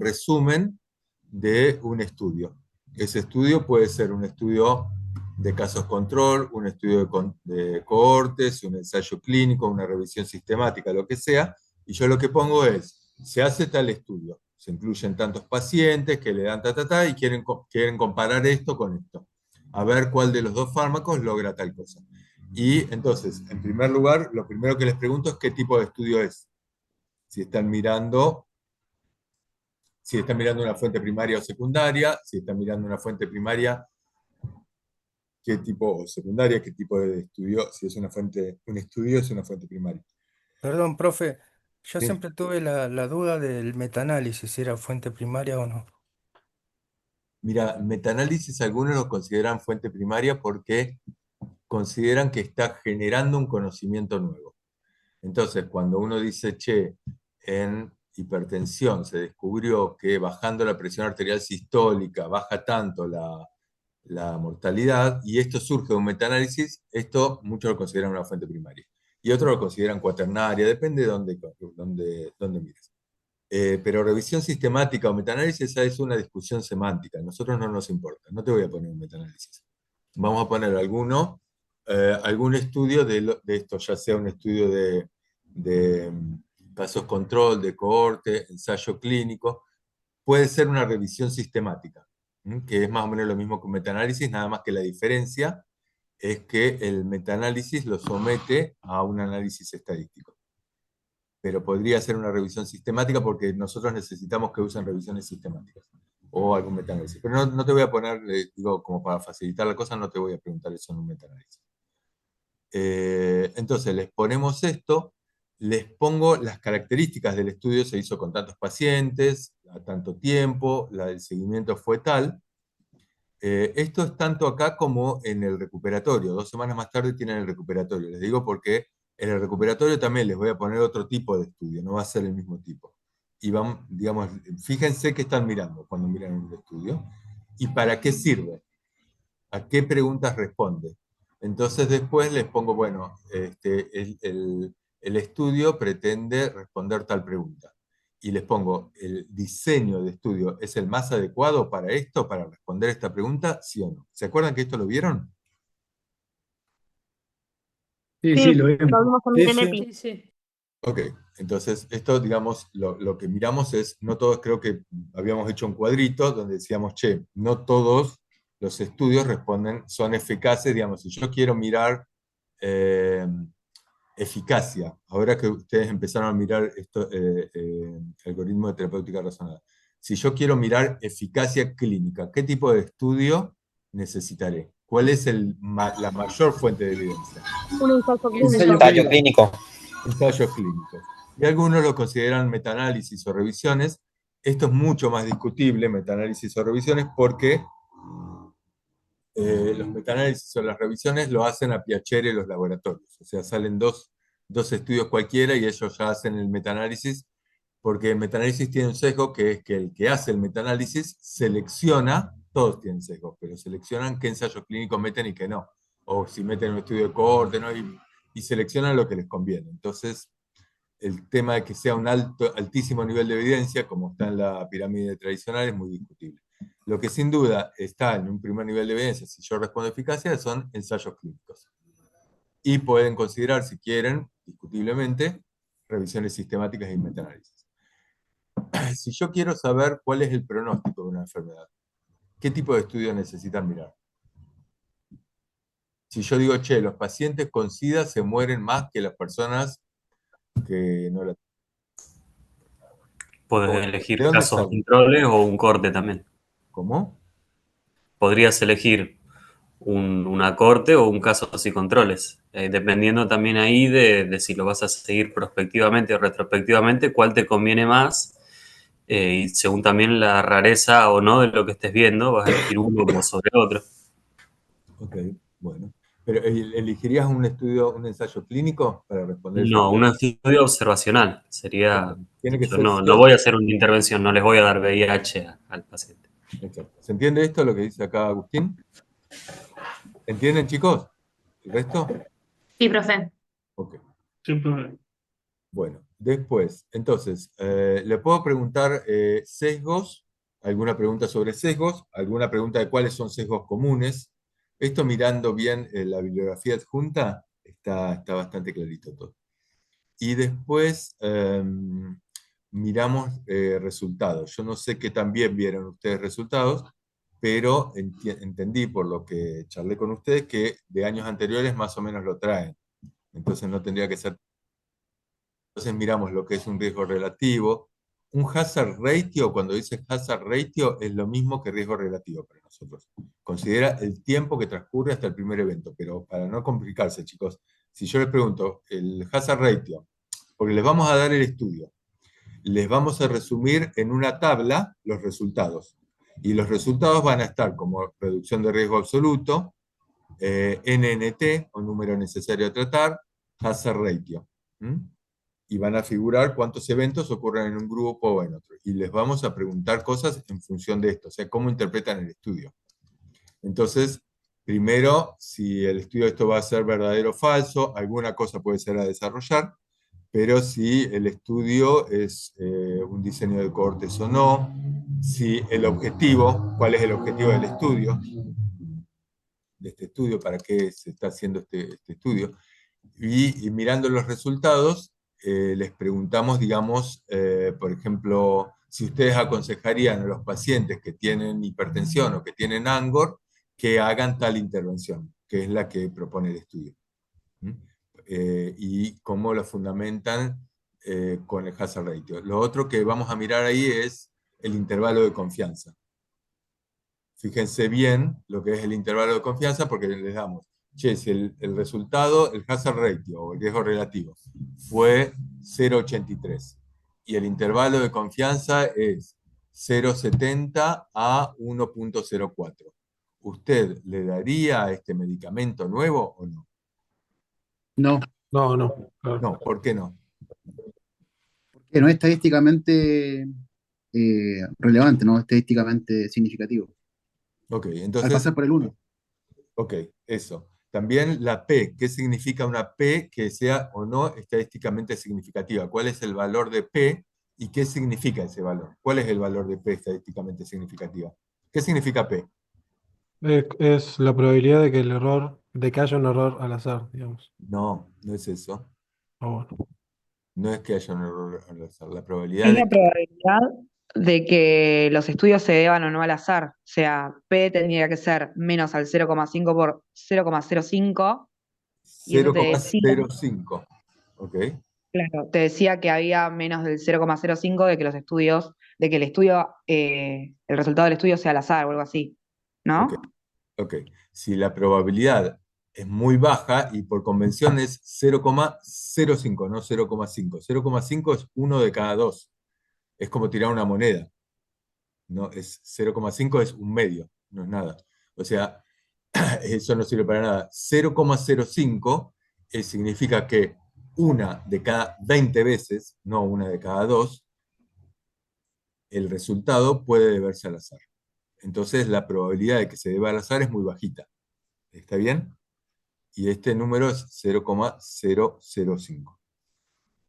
resumen de un estudio. Ese estudio puede ser un estudio de casos control, un estudio de cohortes, un ensayo clínico, una revisión sistemática, lo que sea, y yo lo que pongo es, se hace tal estudio, se incluyen tantos pacientes que le dan y quieren comparar esto con esto, a ver cuál de los dos fármacos logra tal cosa. Y entonces, en primer lugar, lo primero que les pregunto es qué tipo de estudio es. Si están mirando una fuente primaria o secundaria, si están mirando una fuente primaria, qué tipo, o secundaria, qué tipo de estudio, si es un estudio es una fuente primaria. Perdón, profe, yo Sí. siempre tuve la duda del metaanálisis, si era fuente primaria o no. Mira, metaanálisis algunos lo consideran fuente primaria porque consideran que está generando un conocimiento nuevo. Entonces, cuando uno dice, che, en hipertensión se descubrió que bajando la presión arterial sistólica baja tanto la mortalidad, y esto surge de un metaanálisis, esto muchos lo consideran una fuente primaria. Y otros lo consideran cuaternaria, depende de dónde mires. Pero revisión sistemática o metaanálisis, esa es una discusión semántica. A nosotros no nos importa, no te voy a poner un metaanálisis. Vamos a poner algún estudio de esto, ya sea un estudio de casos control, de cohorte, ensayo clínico. Puede ser una revisión sistemática, que es más o menos lo mismo que un metaanálisis, nada más que la diferencia es que el metaanálisis lo somete a un análisis estadístico. Pero podría ser una revisión sistemática porque nosotros necesitamos que usen revisiones sistemáticas o algún metaanálisis. Pero no te voy a poner, digo, como para facilitar la cosa, no te voy a preguntar eso en un metaanálisis. Entonces les ponemos esto, les pongo las características del estudio, se hizo con tantos pacientes, a tanto tiempo, el seguimiento fue tal. Esto es tanto acá como en el recuperatorio. 2 semanas más tarde tienen el recuperatorio. Les digo porque en el recuperatorio también les voy a poner otro tipo de estudio, no va a ser el mismo tipo. Y van, digamos, fíjense qué están mirando cuando miran un estudio y para qué sirve, a qué preguntas responde. Entonces después les pongo, bueno, el estudio pretende responder tal pregunta. Y les pongo, ¿el diseño de estudio es el más adecuado para esto, para responder esta pregunta, sí o no? ¿Se acuerdan que esto lo vieron? Sí, lo vimos. Lo vimos también en Sí, EPI. Sí. Ok, entonces esto, digamos, lo que miramos es, no todos, creo que habíamos hecho un cuadrito donde decíamos, che, no todos los estudios son eficaces, digamos, si yo quiero mirar eficacia, ahora que ustedes empezaron a mirar esto, algoritmo de terapéutica razonada, si yo quiero mirar eficacia clínica, ¿qué tipo de estudio necesitaré? ¿Cuál es la mayor fuente de evidencia? Un ensayo clínico. Ensayo clínico. Ensayos clínicos. Y algunos lo consideran metaanálisis o revisiones. Esto es mucho más discutible, metaanálisis o revisiones, porque los metaanálisis o las revisiones lo hacen a piacere los laboratorios. O sea, salen dos estudios cualquiera y ellos ya hacen el metaanálisis, porque el metaanálisis tiene un sesgo que es que el que hace el metaanálisis selecciona, todos tienen sesgos, pero seleccionan qué ensayos clínicos meten y qué no. O si meten un estudio de cohorte, ¿no? Y seleccionan lo que les conviene. Entonces, el tema de que sea un altísimo nivel de evidencia, como está en la pirámide tradicional, es muy discutible. Lo que sin duda está en un primer nivel de evidencia, si yo respondo eficacia, son ensayos clínicos. Y pueden considerar, si quieren, discutiblemente, revisiones sistemáticas y metaanálisis. Si yo quiero saber cuál es el pronóstico de una enfermedad, ¿qué tipo de estudio necesitan mirar? Si yo digo, che, los pacientes con SIDA se mueren más que las personas que no la... Puedes elegir ¿De dónde casos sale? controles o un corte también. ¿Cómo? Podrías elegir una corte o un caso y controles, dependiendo también ahí de si lo vas a seguir prospectivamente o retrospectivamente, cuál te conviene más, y según también la rareza o no de lo que estés viendo, vas a elegir uno por sobre otro. Ok, bueno. ¿Pero elegirías un estudio, un ensayo clínico para responder esa No, un pregunta? estudio observacional sería. Tiene que Yo ser no voy a hacer una intervención, no les voy a dar VIH al paciente. Exacto. ¿Se entiende esto lo que dice acá Agustín? ¿Entienden, chicos? ¿El resto? Sí, profe. Ok. Sí, profe. Bueno, después, entonces, le puedo preguntar sesgos, alguna pregunta sobre sesgos, alguna pregunta de cuáles son sesgos comunes. Esto mirando bien la bibliografía adjunta, está bastante clarito todo. Y después miramos resultados. Yo no sé qué también vieron ustedes resultados, pero entendí por lo que charlé con ustedes que de años anteriores más o menos lo traen. Entonces no tendría que ser. Entonces miramos lo que es un riesgo relativo. Un hazard ratio, cuando dice hazard ratio, es lo mismo que riesgo relativo para nosotros. Considera el tiempo que transcurre hasta el primer evento, pero para no complicarse, chicos, si yo les pregunto el hazard ratio, porque les vamos a dar el estudio, les vamos a resumir en una tabla los resultados. Y los resultados van a estar como reducción de riesgo absoluto, NNT, o número necesario a tratar, hazard ratio. Y van a figurar cuántos eventos ocurren en un grupo o en otro. Y les vamos a preguntar cosas en función de esto, o sea, cómo interpretan el estudio. Entonces, primero, si el estudio de esto va a ser verdadero o falso, alguna cosa puede ser a desarrollar, pero si el estudio es un diseño de cohortes o no, si el objetivo, cuál es el objetivo del estudio, de este estudio, para qué se está haciendo este estudio, y mirando los resultados, les preguntamos, digamos, por ejemplo, si ustedes aconsejarían a los pacientes que tienen hipertensión o que tienen ANGOR, que hagan tal intervención, que es la que propone el estudio. Y cómo lo fundamentan con el hazard ratio. Lo otro que vamos a mirar ahí es el intervalo de confianza. Fíjense bien lo que es el intervalo de confianza, porque les damos, che, si el resultado, el hazard ratio o el riesgo relativo fue 0,83 y el intervalo de confianza es 0,70 a 1,04. ¿Usted le daría este medicamento nuevo o no? No, No, claro. No, ¿por qué no? que no es estadísticamente relevante, no es estadísticamente significativo. Ok, Al entonces, pasar por el 1. ok, eso. También la P, ¿qué significa una P que sea o no estadísticamente significativa? ¿Cuál es el valor de P y qué significa ese valor? ¿Cuál es el valor de P estadísticamente significativa? ¿Qué significa P? Es la probabilidad de que de que haya un error al azar, digamos. No, no es eso. Ah, bueno. No es que haya un error al azar. La Es probabilidad de la probabilidad de que los estudios se deban o no al azar. O sea, P tendría que ser menos al 0,5 por 0,05. Y eso te decía, 0,05. Ok. claro, te decía que había menos del 0,05 de que los estudios, de que el estudio, el resultado del estudio sea al azar o algo así, Ok. ¿no? Ok. Si la probabilidad es muy baja y por convención es 0,05, no 0,5. 0,5 es 1 de cada 2. Es como tirar una moneda. No, es 0,5 es un medio, no es nada. O sea, eso no sirve para nada. 0,05 significa que una de cada 20 veces, no una de cada 2, el resultado puede deberse al azar. Entonces la probabilidad de que se deba al azar es muy bajita. ¿Está bien? Y este número es 0,005.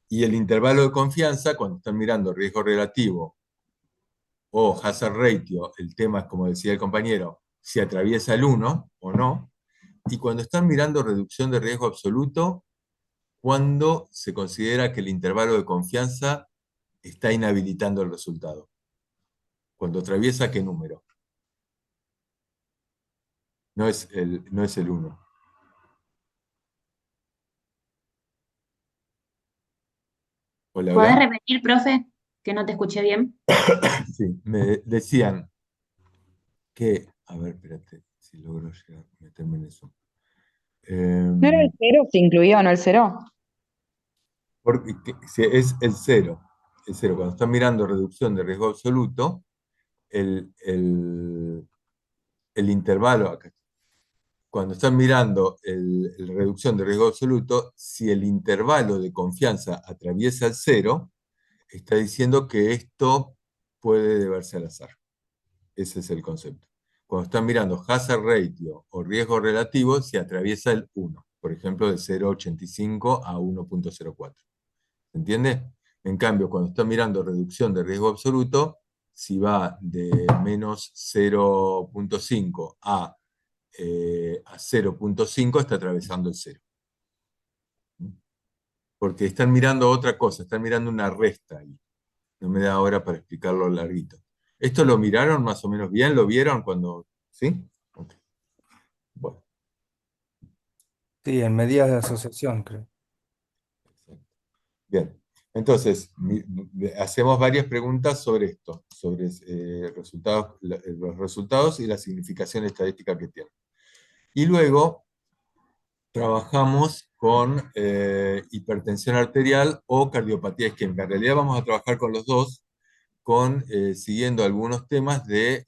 Y el intervalo de confianza, cuando están mirando riesgo relativo o hazard ratio, el tema es, como decía el compañero, si atraviesa el 1 o no. Y cuando están mirando reducción de riesgo absoluto, cuando se considera que el intervalo de confianza está inhabilitando el resultado. Cuando atraviesa, ¿qué número? No es el 1. Hola, ¿Podés hola. repetir, profe? Que no te escuché bien. Sí, me decían que, a ver, espérate, si logro llegar, meterme en eso. ¿No era el 0? ¿Se incluía o no el 0? Porque si es el 0, cuando están mirando reducción de riesgo absoluto, el intervalo, acá, cuando están mirando el reducción de riesgo absoluto, si el intervalo de confianza atraviesa el 0, está diciendo que esto puede deberse al azar. Ese es el concepto. Cuando están mirando hazard ratio o riesgo relativo, se atraviesa el 1, por ejemplo, de 0,85 a 1,04. ¿Se entiende? En cambio, cuando están mirando reducción de riesgo absoluto, si va de menos 0,5 a a 0,5 está atravesando el 0. Porque están mirando otra cosa, están mirando una resta ahí. No me da ahora para explicarlo larguito. ¿Esto lo miraron más o menos bien? ¿Lo vieron cuando...? ¿Sí? Ok. Bueno. Sí, en medidas de asociación, creo. Bien. Entonces, hacemos varias preguntas sobre esto, sobre los resultados y la significación estadística que tienen. Y luego trabajamos con hipertensión arterial o cardiopatía isquémica. En realidad vamos a trabajar con los dos, siguiendo algunos temas de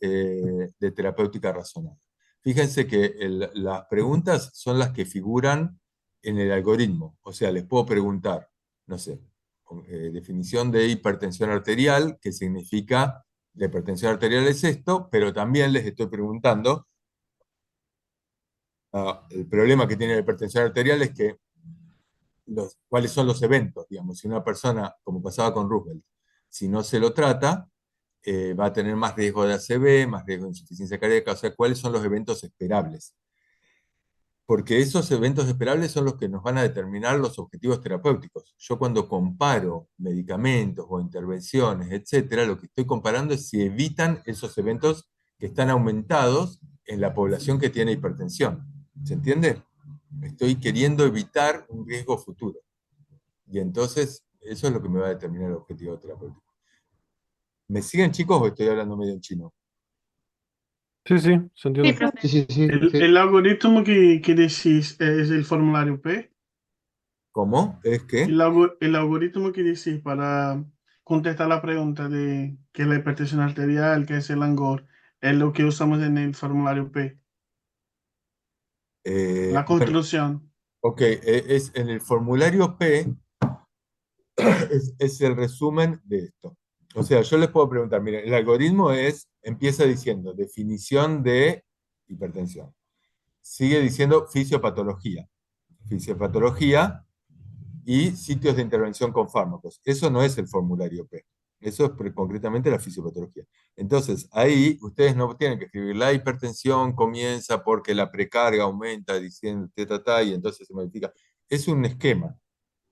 terapéutica razonada. Fíjense que las preguntas son las que figuran en el algoritmo. O sea, les puedo preguntar, no sé, definición de hipertensión arterial, que significa la hipertensión arterial es esto, pero también les estoy preguntando, el problema que tiene la hipertensión arterial es que cuáles son los eventos, digamos, si una persona, como pasaba con Roosevelt, si no se lo trata, va a tener más riesgo de ACV, más riesgo de insuficiencia cardíaca, o sea, cuáles son los eventos esperables. Porque esos eventos esperables son los que nos van a determinar los objetivos terapéuticos. Yo cuando comparo medicamentos o intervenciones, etcétera, lo que estoy comparando es si evitan esos eventos que están aumentados en la población que tiene hipertensión. ¿Se entiende? Estoy queriendo evitar un riesgo futuro. Y entonces, eso es lo que me va a determinar el objetivo terapéutico. ¿Me siguen, chicos, o estoy hablando medio en chino? Sí, sí, se entiende. Sí, profe. El algoritmo que decís es el formulario P. ¿Cómo? ¿Es qué? El algoritmo que decís para contestar la pregunta de qué es la hipertensión arterial, qué es el ANGOR, es lo que usamos en el formulario P. La Bueno, construcción. ok, es en el formulario P es el resumen de esto. O sea, yo les puedo preguntar, miren, el algoritmo empieza diciendo definición de hipertensión. Sigue diciendo fisiopatología. Fisiopatología y sitios de intervención con fármacos. Eso no es el formulario P. Eso es concretamente la fisiopatología. Entonces, ahí ustedes no tienen que escribir la hipertensión comienza porque la precarga aumenta diciendo y entonces se modifica. Es un esquema.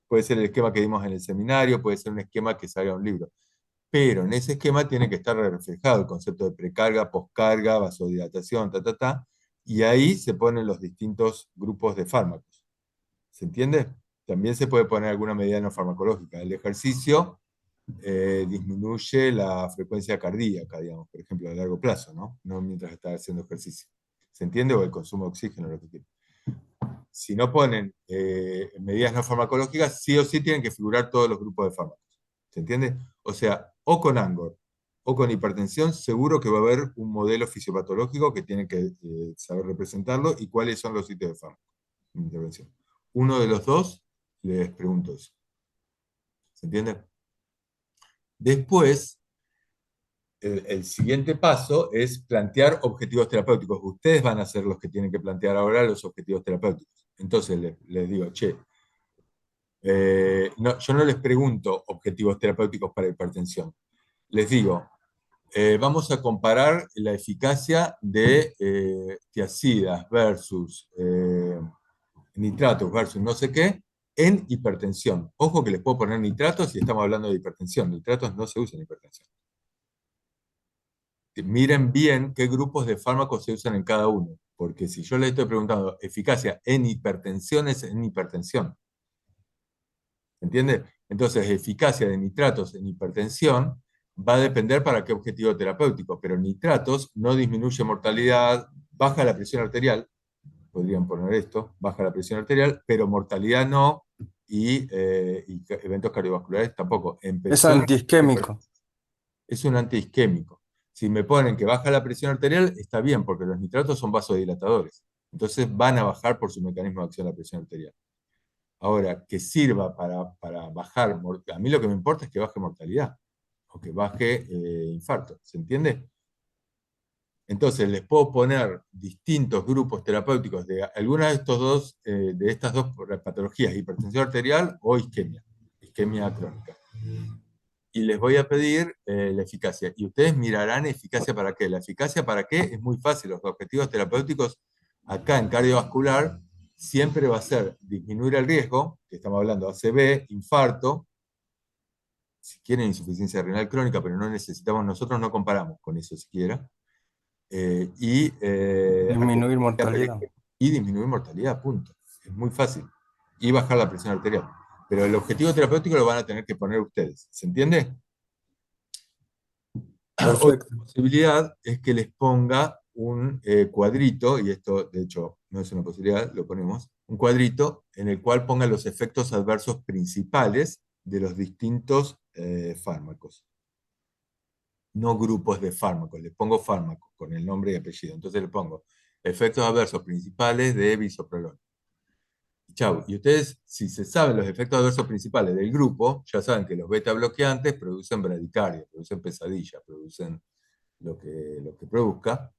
Puede ser el esquema que dimos en el seminario, puede ser un esquema que salga en un libro. Pero en ese esquema tiene que estar reflejado el concepto de precarga, poscarga, vasodilatación, y ahí se ponen los distintos grupos de fármacos. ¿Se entiende? También se puede poner alguna medida no farmacológica. El ejercicio disminuye la frecuencia cardíaca, digamos, por ejemplo, a largo plazo, ¿no? No mientras está haciendo ejercicio. ¿Se entiende? O el consumo de oxígeno, lo que quiera. Si no ponen medidas no farmacológicas, sí o sí tienen que figurar todos los grupos de fármacos. ¿Se entiende? O sea, o con ANGOR o con hipertensión, seguro que va a haber un modelo fisiopatológico que tiene que saber representarlo y cuáles son los sitios de fármaco de intervención. Uno de los dos, les pregunto eso. ¿Se entiende? Después, el siguiente paso es plantear objetivos terapéuticos. Ustedes van a ser los que tienen que plantear ahora los objetivos terapéuticos. Entonces les digo, no, yo no les pregunto objetivos terapéuticos para hipertensión. Les digo, vamos a comparar la eficacia de tiazidas versus nitratos versus no sé qué en hipertensión. Ojo que les puedo poner nitratos si estamos hablando de hipertensión. Nitratos no se usan en hipertensión. Miren bien qué grupos de fármacos se usan en cada uno, porque si yo les estoy preguntando eficacia en hipertensión, es en hipertensión. ¿Entiende? Entonces, eficacia de nitratos en hipertensión va a depender para qué objetivo terapéutico, pero nitratos no disminuye mortalidad, baja la presión arterial, podrían poner esto, baja la presión arterial, pero mortalidad no, y eventos cardiovasculares tampoco. Es antiisquémico. Es un antiisquémico. Si me ponen que baja la presión arterial, está bien, porque los nitratos son vasodilatadores. Entonces van a bajar por su mecanismo de acción la presión arterial. Ahora, que sirva para bajar, a mí lo que me importa es que baje mortalidad, o que baje infarto, ¿se entiende? Entonces les puedo poner distintos grupos terapéuticos de alguna de estas dos patologías, hipertensión arterial o isquemia crónica. Y les voy a pedir la eficacia. Y ustedes mirarán eficacia para qué. La eficacia para qué es muy fácil. Los objetivos terapéuticos Acá en cardiovascular siempre va a ser disminuir el riesgo, que estamos hablando de ACV, infarto, si quieren insuficiencia renal crónica, pero no necesitamos, nosotros no comparamos con eso siquiera, Disminuir mortalidad. y disminuir mortalidad, punto. Es muy fácil. Y bajar la presión arterial. Pero el objetivo terapéutico lo van a tener que poner ustedes. ¿Se entiende? Otra posibilidad es que les ponga un cuadrito, y esto de hecho no es una posibilidad, lo ponemos, un cuadrito en el cual ponga los efectos adversos principales de los distintos fármacos. No grupos de fármacos, le pongo fármacos con el nombre y apellido. Entonces le pongo efectos adversos principales de bisoprolol. Chau. Y ustedes, si se saben los efectos adversos principales del grupo, ya saben que los beta bloqueantes producen bradicardia, producen pesadilla, producen lo que produzca,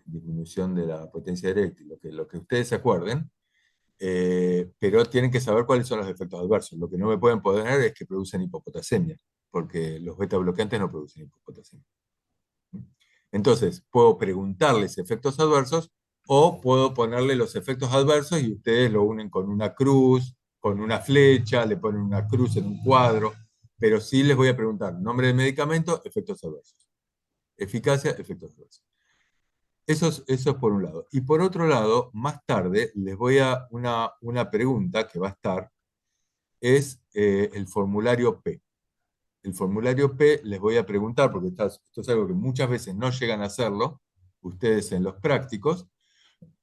disminución de la potencia eréctil, lo que ustedes se acuerden, pero tienen que saber cuáles son los efectos adversos. Lo que no me pueden poner es que producen hipopotasemia, porque los beta bloqueantes no producen hipopotasemia. Entonces, puedo preguntarles efectos adversos o puedo ponerle los efectos adversos y ustedes lo unen con una cruz, con una flecha, le ponen una cruz en un cuadro, pero sí les voy a preguntar nombre del medicamento, efectos adversos. Eficacia, efectos adversos. Eso es por un lado. Y por otro lado, más tarde les voy a una pregunta que va a estar, es el formulario P. El formulario P les voy a preguntar, porque esto es algo que muchas veces no llegan a hacerlo, ustedes en los prácticos,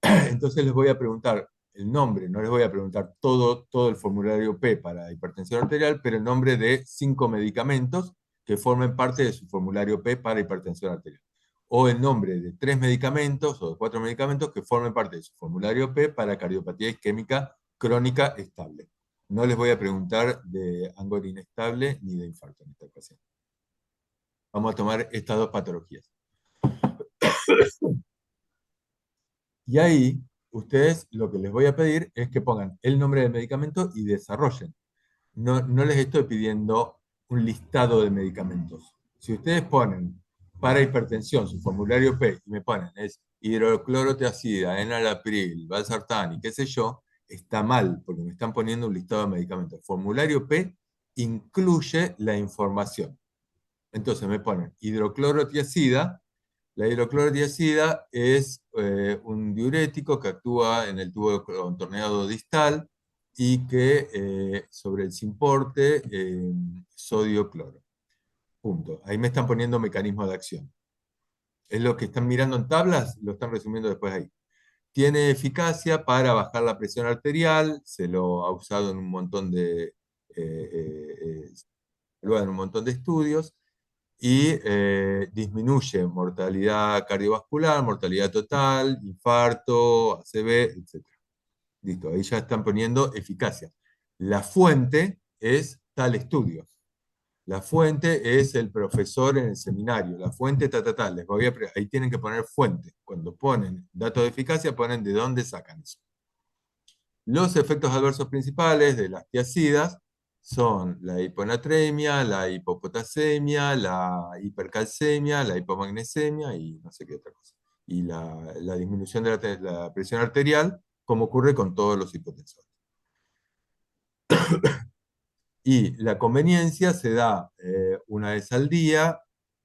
entonces les voy a preguntar el nombre, no les voy a preguntar todo el formulario P para hipertensión arterial, pero el nombre de 5 medicamentos que formen parte de su formulario P para hipertensión arterial. O el nombre de 3 medicamentos o de 4 medicamentos que formen parte de su formulario P para cardiopatía isquémica crónica estable. No les voy a preguntar de angor inestable ni de infarto en esta ocasión. Vamos a tomar estas dos patologías. Y ahí, ustedes lo que les voy a pedir es que pongan el nombre del medicamento y desarrollen. No les estoy pidiendo un listado de medicamentos. Si ustedes ponen para hipertensión su formulario P y me ponen es hidroclorotiazida, enalapril, valsartán y qué sé yo, está mal, porque me están poniendo un listado de medicamentos. El formulario P incluye la información. Entonces me ponen hidroclorotiazida. La hidroclorotiazida es un diurético que actúa en el tubo contorneado distal y que sobre el simporte sodio-cloro. Punto. Ahí me están poniendo mecanismo de acción. Es lo que están mirando en tablas, lo están resumiendo después ahí. Tiene eficacia para bajar la presión arterial, se lo ha usado en un montón de, en un montón de estudios, y disminuye mortalidad cardiovascular, mortalidad total, infarto, ACV, etc. Listo, ahí ya están poniendo eficacia. La fuente es tal estudio. La fuente es el profesor en el seminario. La fuente, ahí tienen que poner fuente. Cuando ponen datos de eficacia, ponen de dónde sacan eso. Los efectos adversos principales de las tiacidas son la hiponatremia, la hipopotasemia, la hipercalcemia, la hipomagnesemia y no sé qué otra cosa. Y la disminución de la presión arterial, como ocurre con todos los hipotensores. Y la conveniencia se da una vez al día,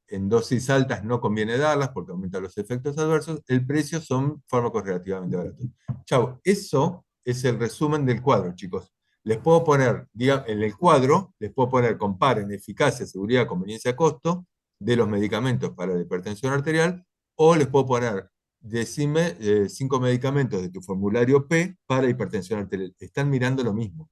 en dosis altas no conviene darlas porque aumentan los efectos adversos, el precio son fármacos relativamente baratos. Chau, eso es el resumen del cuadro, chicos. Les puedo poner, en el cuadro, les puedo poner, comparen eficacia, seguridad, conveniencia, costo de los medicamentos para la hipertensión arterial, o les puedo poner, decime 5 medicamentos de tu formulario P para hipertensión arterial. Están mirando lo mismo.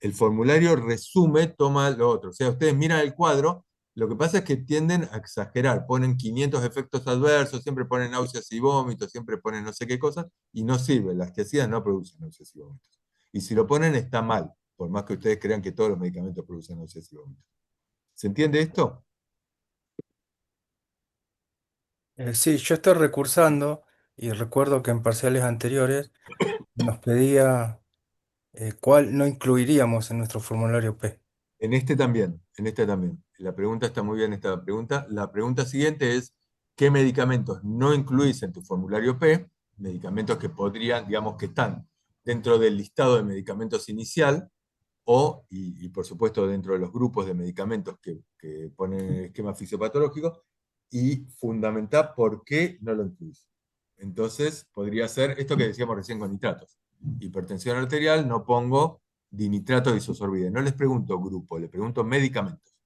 El formulario resume, toma lo otro. O sea, ustedes miran el cuadro, lo que pasa es que tienden a exagerar, ponen 500 efectos adversos, siempre ponen náuseas y vómitos, siempre ponen no sé qué cosas, y no sirve, las tiacidas no producen náuseas y vómitos. Y si lo ponen está mal, por más que ustedes crean que todos los medicamentos producen náuseas y vómitos. ¿Se entiende esto? Sí, yo estoy recursando y recuerdo que en parciales anteriores nos pedía cuál no incluiríamos en nuestro formulario P. En este también, en este también. La pregunta está muy bien, esta pregunta. La pregunta siguiente es, ¿qué medicamentos no incluís en tu formulario P? medicamentos que podrían, digamos, que están dentro del listado de medicamentos inicial, y por supuesto dentro de los grupos de medicamentos que ponen en el esquema fisiopatológico, y fundamentar por qué no lo incluís. Entonces, podría ser esto que decíamos recién con nitratos. Hipertensión arterial, no pongo dinitrato de isosorbide. No les pregunto grupo, les pregunto medicamentos.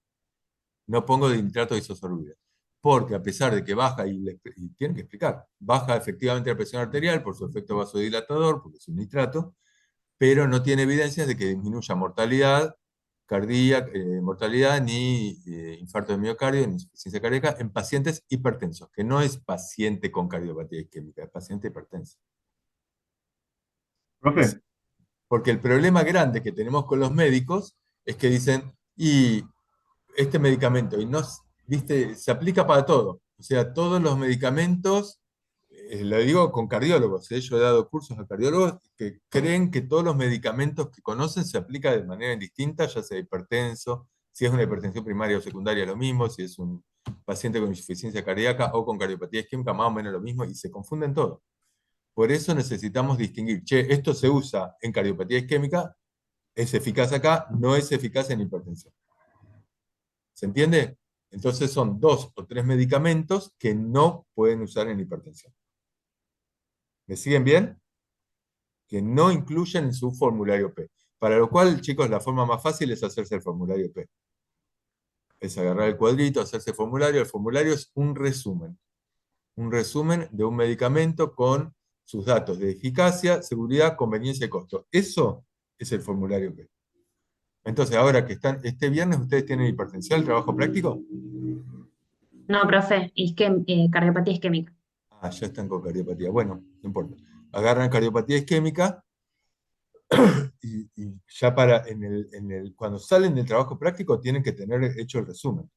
No pongo dinitrato de isosorbide. Porque a pesar de que baja, y tienen que explicar, baja efectivamente la presión arterial por su efecto vasodilatador, porque es un nitrato, pero no tiene evidencias de que disminuya mortalidad cardíaca, mortalidad, ni infarto de miocardio, ni insuficiencia cardíaca en pacientes hipertensos, que no es paciente con cardiopatía isquémica, es paciente hipertenso. Profe, Porque el problema grande que tenemos con los médicos es que dicen, y este medicamento, y no, viste, se aplica para todo. O sea, todos los medicamentos, lo digo con cardiólogos, yo he dado cursos a cardiólogos que creen que todos los medicamentos que conocen se aplican de manera indistinta, ya sea hipertenso, si es una hipertensión primaria o secundaria lo mismo, si es un paciente con insuficiencia cardíaca o con cardiopatía isquémica más o menos lo mismo, y se confunden todos. Por eso necesitamos distinguir, esto se usa en cardiopatía isquémica, es eficaz acá, no es eficaz en hipertensión. ¿Se entiende? Entonces son 2 o 3 medicamentos que no pueden usar en hipertensión. ¿Me siguen bien? Que no incluyen en su formulario P. Para lo cual, chicos, la forma más fácil es hacerse el formulario P. Es agarrar el cuadrito, hacerse el formulario. El formulario es un resumen. Un resumen de un medicamento con sus datos de eficacia, seguridad, conveniencia y costo. Eso es el formulario P. Entonces, ahora que están, este viernes, ¿ustedes tienen hipertensión, el trabajo práctico? No, profe, cardiopatía isquémica. Ah, ya están con cardiopatía. Bueno, no importa. Agarran cardiopatía isquémica y ya cuando salen del trabajo práctico tienen que tener hecho el resumen.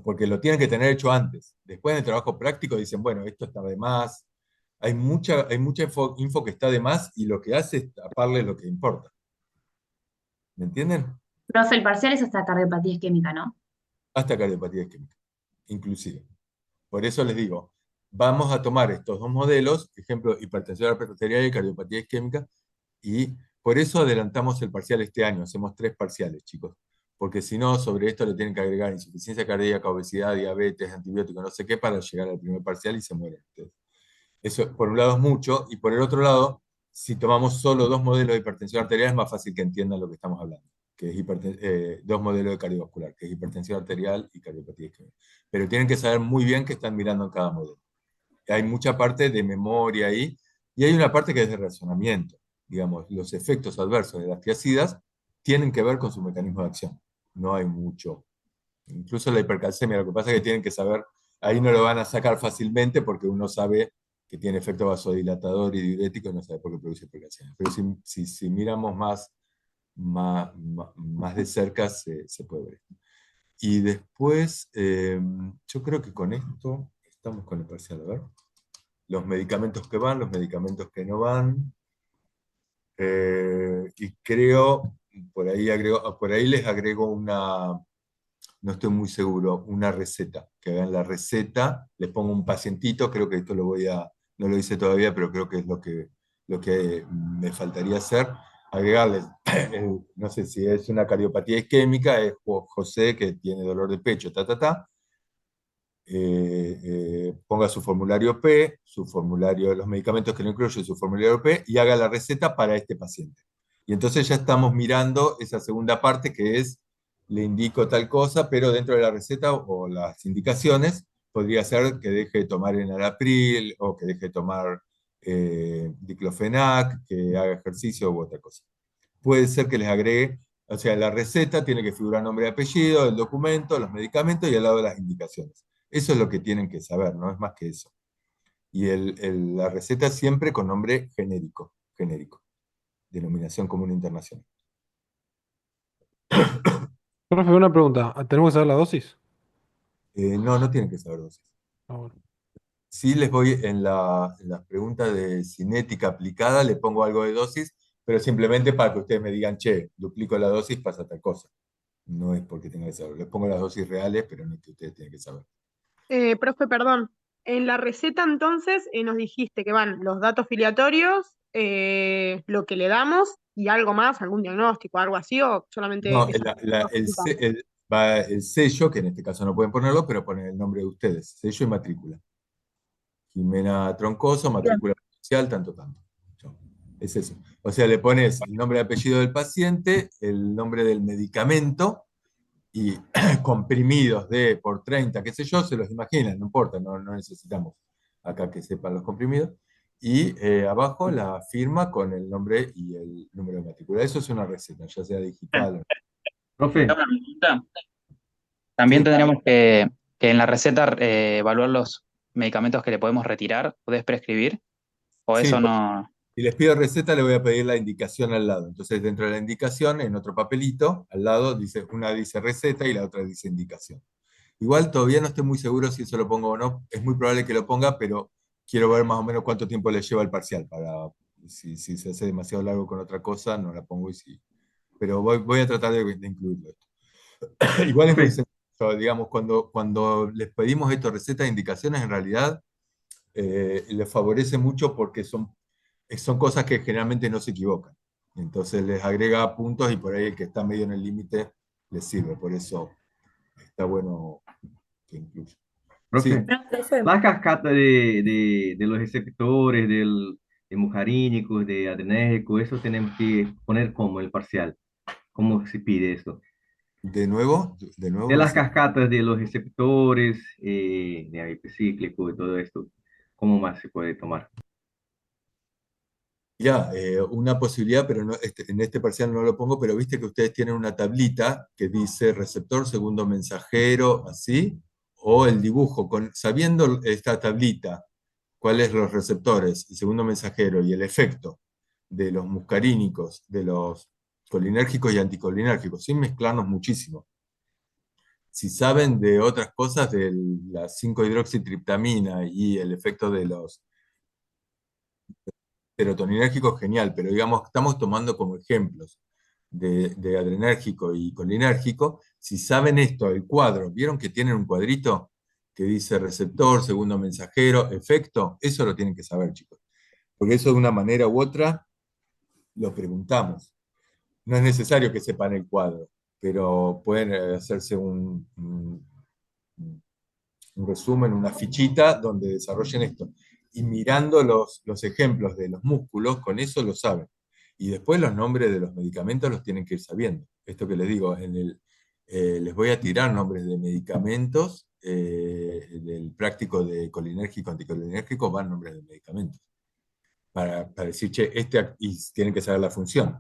Porque lo tienen que tener hecho antes. Después del trabajo práctico dicen, bueno, esto está de más. Hay mucha info que está de más y lo que hace es taparle lo que importa. ¿Me entienden? Profe, el parcial es hasta cardiopatía isquémica, ¿no? Hasta cardiopatía isquémica, inclusive. Por eso les digo, vamos a tomar estos 2 modelos, ejemplo, hipertensión arterial y cardiopatía isquémica, y por eso adelantamos el parcial este año, hacemos 3 parciales, chicos, porque si no, sobre esto le tienen que agregar insuficiencia cardíaca, obesidad, diabetes, antibióticos, no sé qué, para llegar al primer parcial y se mueren ustedes. Eso, por un lado, es mucho, y por el otro lado, si tomamos solo 2 modelos de hipertensión arterial, es más fácil que entiendan lo que estamos hablando, que es 2 modelos de cardiovascular, que es hipertensión arterial y cardiopatía isquémica. Pero tienen que saber muy bien qué están mirando en cada modelo. Hay mucha parte de memoria ahí, y hay una parte que es de razonamiento. Digamos, los efectos adversos de las tiacidas tienen que ver con su mecanismo de acción. No hay mucho. Incluso la hipercalcemia, lo que pasa es que tienen que saber, ahí no lo van a sacar fácilmente porque uno sabe que tiene efecto vasodilatador y diurético y no sabe por qué produce hipercalcemia. Pero si miramos más de cerca, se puede ver. Y después, yo creo que con esto estamos con el parcial, a ver. Los medicamentos que van, los medicamentos que no van. Y creo, por ahí les agrego una, no estoy muy seguro, una receta. Que vean la receta, les pongo un pacientito, creo que esto no lo hice todavía, pero creo que es lo que me faltaría hacer. Agregarles, no sé si es una cardiopatía isquémica, es José que tiene dolor de pecho, ponga su formulario P, su formulario, los medicamentos que no incluye su formulario P, y haga la receta para este paciente. Y entonces ya estamos mirando esa segunda parte que es, le indico tal cosa, pero dentro de la receta o las indicaciones, podría ser que deje de tomar enalapril, o que deje de tomar diclofenac, que haga ejercicio u otra cosa. Puede ser que les agregue, o sea, la receta tiene que figurar nombre y apellido, el documento, los medicamentos y al lado de las indicaciones. Eso es lo que tienen que saber, no es más que eso. Y la receta siempre con nombre genérico, denominación común internacional. Profe, una pregunta. ¿Tenemos que saber la dosis? No tienen que saber dosis. Ah, bueno. Sí les voy en las preguntas de cinética aplicada, le pongo algo de dosis, pero simplemente para que ustedes me digan, duplico la dosis, pasa tal cosa. No es porque tengan que saber. Les pongo las dosis reales, pero no es que ustedes tienen que saber. Profe, perdón. En la receta entonces nos dijiste que van los datos filiatorios, lo que le damos y algo más, algún diagnóstico, algo así, o solamente No, esa cosita. va el sello, que en este caso no pueden ponerlo, pero ponen el nombre de ustedes, sello y matrícula. Jimena Troncoso, Bien. matrícula social, tanto, tanto. Chao. Es eso. O sea, le pones el nombre y apellido del paciente, el nombre del medicamento y comprimidos de por 30, qué sé yo, se los imaginan, no importa, no necesitamos acá que sepan los comprimidos. Y abajo la firma con el nombre y el número de matrícula. Eso es una receta, ya sea digital. Profe, Una pregunta. También Sí. tendríamos que en la receta evaluar los medicamentos que le podemos retirar o desprescribir, o Sí, eso no. si les pido receta, le voy a pedir la indicación al lado. Entonces, dentro de la indicación, en otro papelito, al lado, dice, una dice receta y la otra dice indicación. Igual todavía no estoy muy seguro si eso lo pongo o no. Es muy probable que lo ponga, pero quiero ver más o menos cuánto tiempo le lleva el parcial. Para, si se hace demasiado largo con otra cosa, no la pongo. Pero voy a tratar de incluirlo esto. Igual es muy profe, sencillo, digamos, cuando les pedimos esto, recetas e indicaciones, en realidad les favorece mucho porque son cosas que generalmente no se equivocan. Entonces les agrega puntos y por ahí el que está medio en el límite les sirve. Por eso está bueno que incluya. Sí, profe, la cascata de los receptores, de mucarínicos, de adrenérgico, eso tenemos que poner como el parcial. ¿Cómo se pide eso? de nuevo, De no las sé. cascatas de los receptores, de AIP cíclico y todo esto, ¿cómo más se puede tomar? Ya, una posibilidad, pero en este parcial no lo pongo, pero viste que ustedes tienen una tablita que dice receptor, segundo mensajero, así, o el dibujo, sabiendo esta tablita, cuáles los receptores, el segundo mensajero y el efecto de los muscarínicos, de los colinérgicos y anticolinérgicos, sin mezclarnos muchísimo. Si saben de otras cosas, de la 5-hidroxitriptamina y el efecto de los serotoninérgicos, genial, pero digamos, estamos tomando como ejemplos de adrenérgico y colinérgico. Si saben esto, el cuadro, ¿vieron que tienen un cuadrito que dice receptor, segundo mensajero, efecto? Eso lo tienen que saber, chicos. Porque eso de una manera u otra lo preguntamos. No es necesario que sepan el cuadro, pero pueden hacerse un resumen, una fichita donde desarrollen esto. Y mirando los ejemplos de los músculos, con eso lo saben. Y después los nombres de los medicamentos los tienen que ir sabiendo. Esto que les digo, les voy a tirar nombres de medicamentos, del práctico de colinérgico, anticolinérgico, van nombres de medicamentos. Para decir, che, y tienen que saber la función.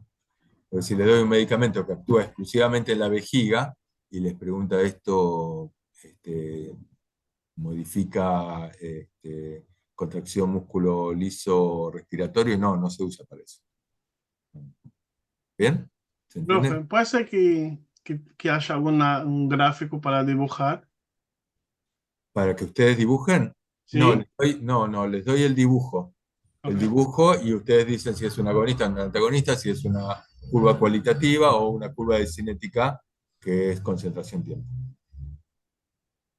Porque si les doy un medicamento que actúa exclusivamente en la vejiga y les pregunta esto, modifica contracción músculo liso respiratorio, no se usa para eso. ¿Bien? ¿Se entiende? Profe, ¿puede ser que haya un gráfico para dibujar? Para que ustedes dibujen, no, ¿Sí? les doy el dibujo. El Ok. dibujo y ustedes dicen si es un agonista o un antagonista, si es una curva cualitativa o una curva de cinética, que es concentración-tiempo.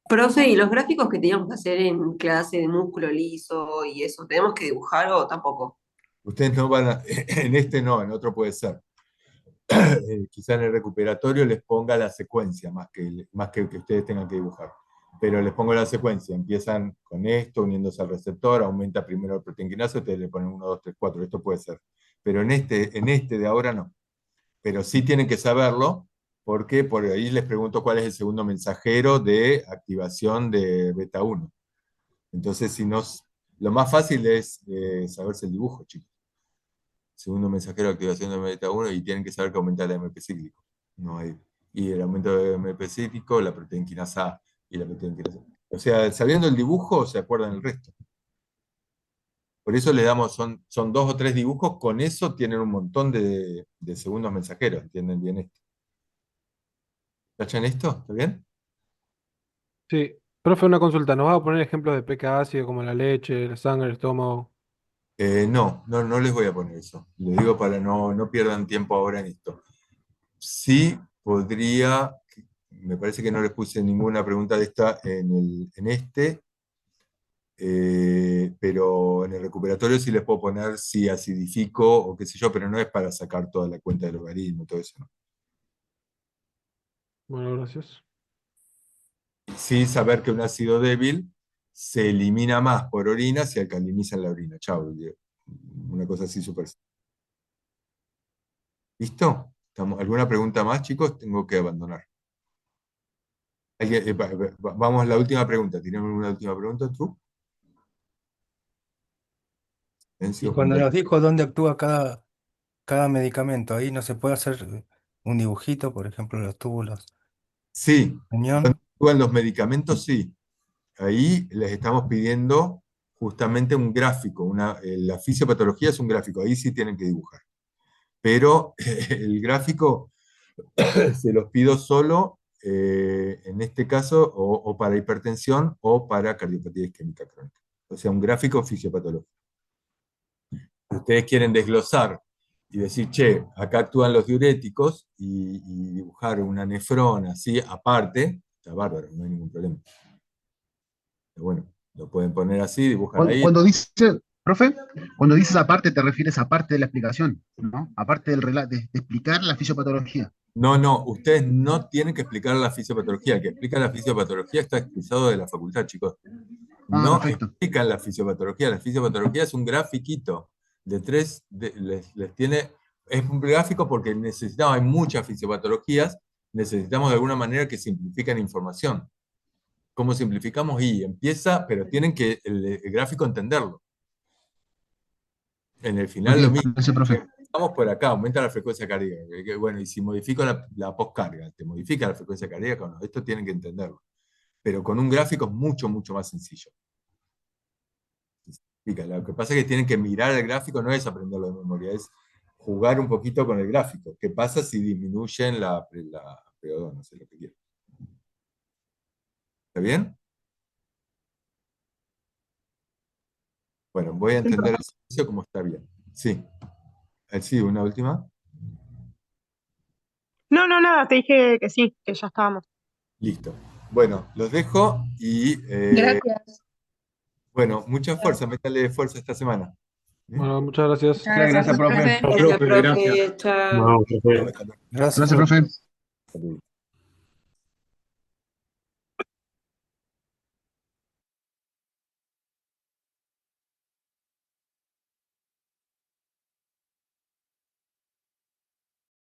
Profe, ¿y los gráficos que teníamos que hacer en clase de músculo liso y eso, tenemos que dibujar o tampoco? Ustedes no van a, en este no, en otro puede ser. Quizá en el recuperatorio les ponga la secuencia, más que ustedes tengan que dibujar. Pero les pongo la secuencia, empiezan con esto, uniéndose al receptor, aumenta primero el proteinquinasa, ustedes le ponen 1, 2, 3, 4, esto puede ser. Pero en este de ahora no. Pero sí tienen que saberlo, porque por ahí les pregunto cuál es el segundo mensajero de activación de beta 1. Entonces, lo más fácil es saberse el dibujo, chicos. Segundo mensajero de activación de beta 1 y tienen que saber que aumenta el AMP cíclico. No hay, y el aumento de AMP cíclico, la proteinquinasa A y la proteinquinasa. O sea, sabiendo el dibujo, se acuerdan el resto. Por eso le damos, son 2 o 3 dibujos, con eso tienen un montón de segundos mensajeros, ¿entienden bien esto? ¿Cachan esto? ¿Está bien? Sí. Profe, una consulta. ¿Nos va a poner ejemplos de pK ácido como la leche, la sangre, el estómago? No les voy a poner eso. Lo digo para no pierdan tiempo ahora en esto. Sí podría, me parece que no les puse ninguna pregunta de esta en este. pero en el recuperatorio sí les puedo poner si acidifico o qué sé yo, pero no es para sacar toda la cuenta del logaritmo, todo eso, ¿no? Bueno, gracias. Sí saber que un ácido débil se elimina más por orina si alcaliniza la orina. Chao. Una cosa así súper. ¿Listo? ¿Alguna pregunta más, chicos? Tengo que abandonar. Vamos a la última pregunta. ¿Tienen una última pregunta, tú? Y cuando nos dijo dónde actúa cada medicamento, ahí no se puede hacer un dibujito, por ejemplo, los túbulos. Sí, Riñón. cuando actúan los medicamentos, sí. Ahí les estamos pidiendo justamente un gráfico. La fisiopatología es un gráfico, ahí sí tienen que dibujar. Pero el gráfico se los pido solo, en este caso, o para hipertensión o para cardiopatía isquémica crónica. O sea, un gráfico fisiopatológico. Si ustedes quieren desglosar y decir, che, acá actúan los diuréticos y dibujar una nefrona así aparte, está bárbaro, no hay ningún problema. Pero bueno, lo pueden poner así, dibujan ahí. Cuando dice, profe, cuando dices aparte, te refieres a parte de la explicación, ¿no? Aparte del relato, de explicar la fisiopatología. No, ustedes no tienen que explicar la fisiopatología. El que explica la fisiopatología está expulsado de la facultad, chicos. No Perfecto. explican la fisiopatología. La fisiopatología es un grafiquito de tres, les tiene, es un gráfico porque necesitamos, hay muchas fisiopatologías, necesitamos de alguna manera que simplifiquen información. ¿Cómo simplificamos? Y empieza, pero tienen que el gráfico entenderlo. En el final lo mismo. Gracias, profe. Vamos por acá, aumenta la frecuencia cardíaca. Bueno, y si modifico la postcarga, ¿te modifica la frecuencia cardíaca o no? Esto tienen que entenderlo. Pero con un gráfico es mucho, mucho más sencillo. Lo que pasa es que tienen que mirar el gráfico, no es aprenderlo de memoria, es jugar un poquito con el gráfico. ¿Qué pasa si disminuyen la PO2? No sé lo que quiero. ¿Está bien? Bueno, voy a entender el ejercicio como está bien. Sí. Sí, una última. No, nada, te dije que sí, que ya estábamos. Listo. Bueno, los dejo y Gracias. bueno, mucha fuerza, métale fuerza esta semana. Bueno, muchas gracias. Muchas gracias, profe. Gracias, profe. Chao. No, Gracias, profe. Salud.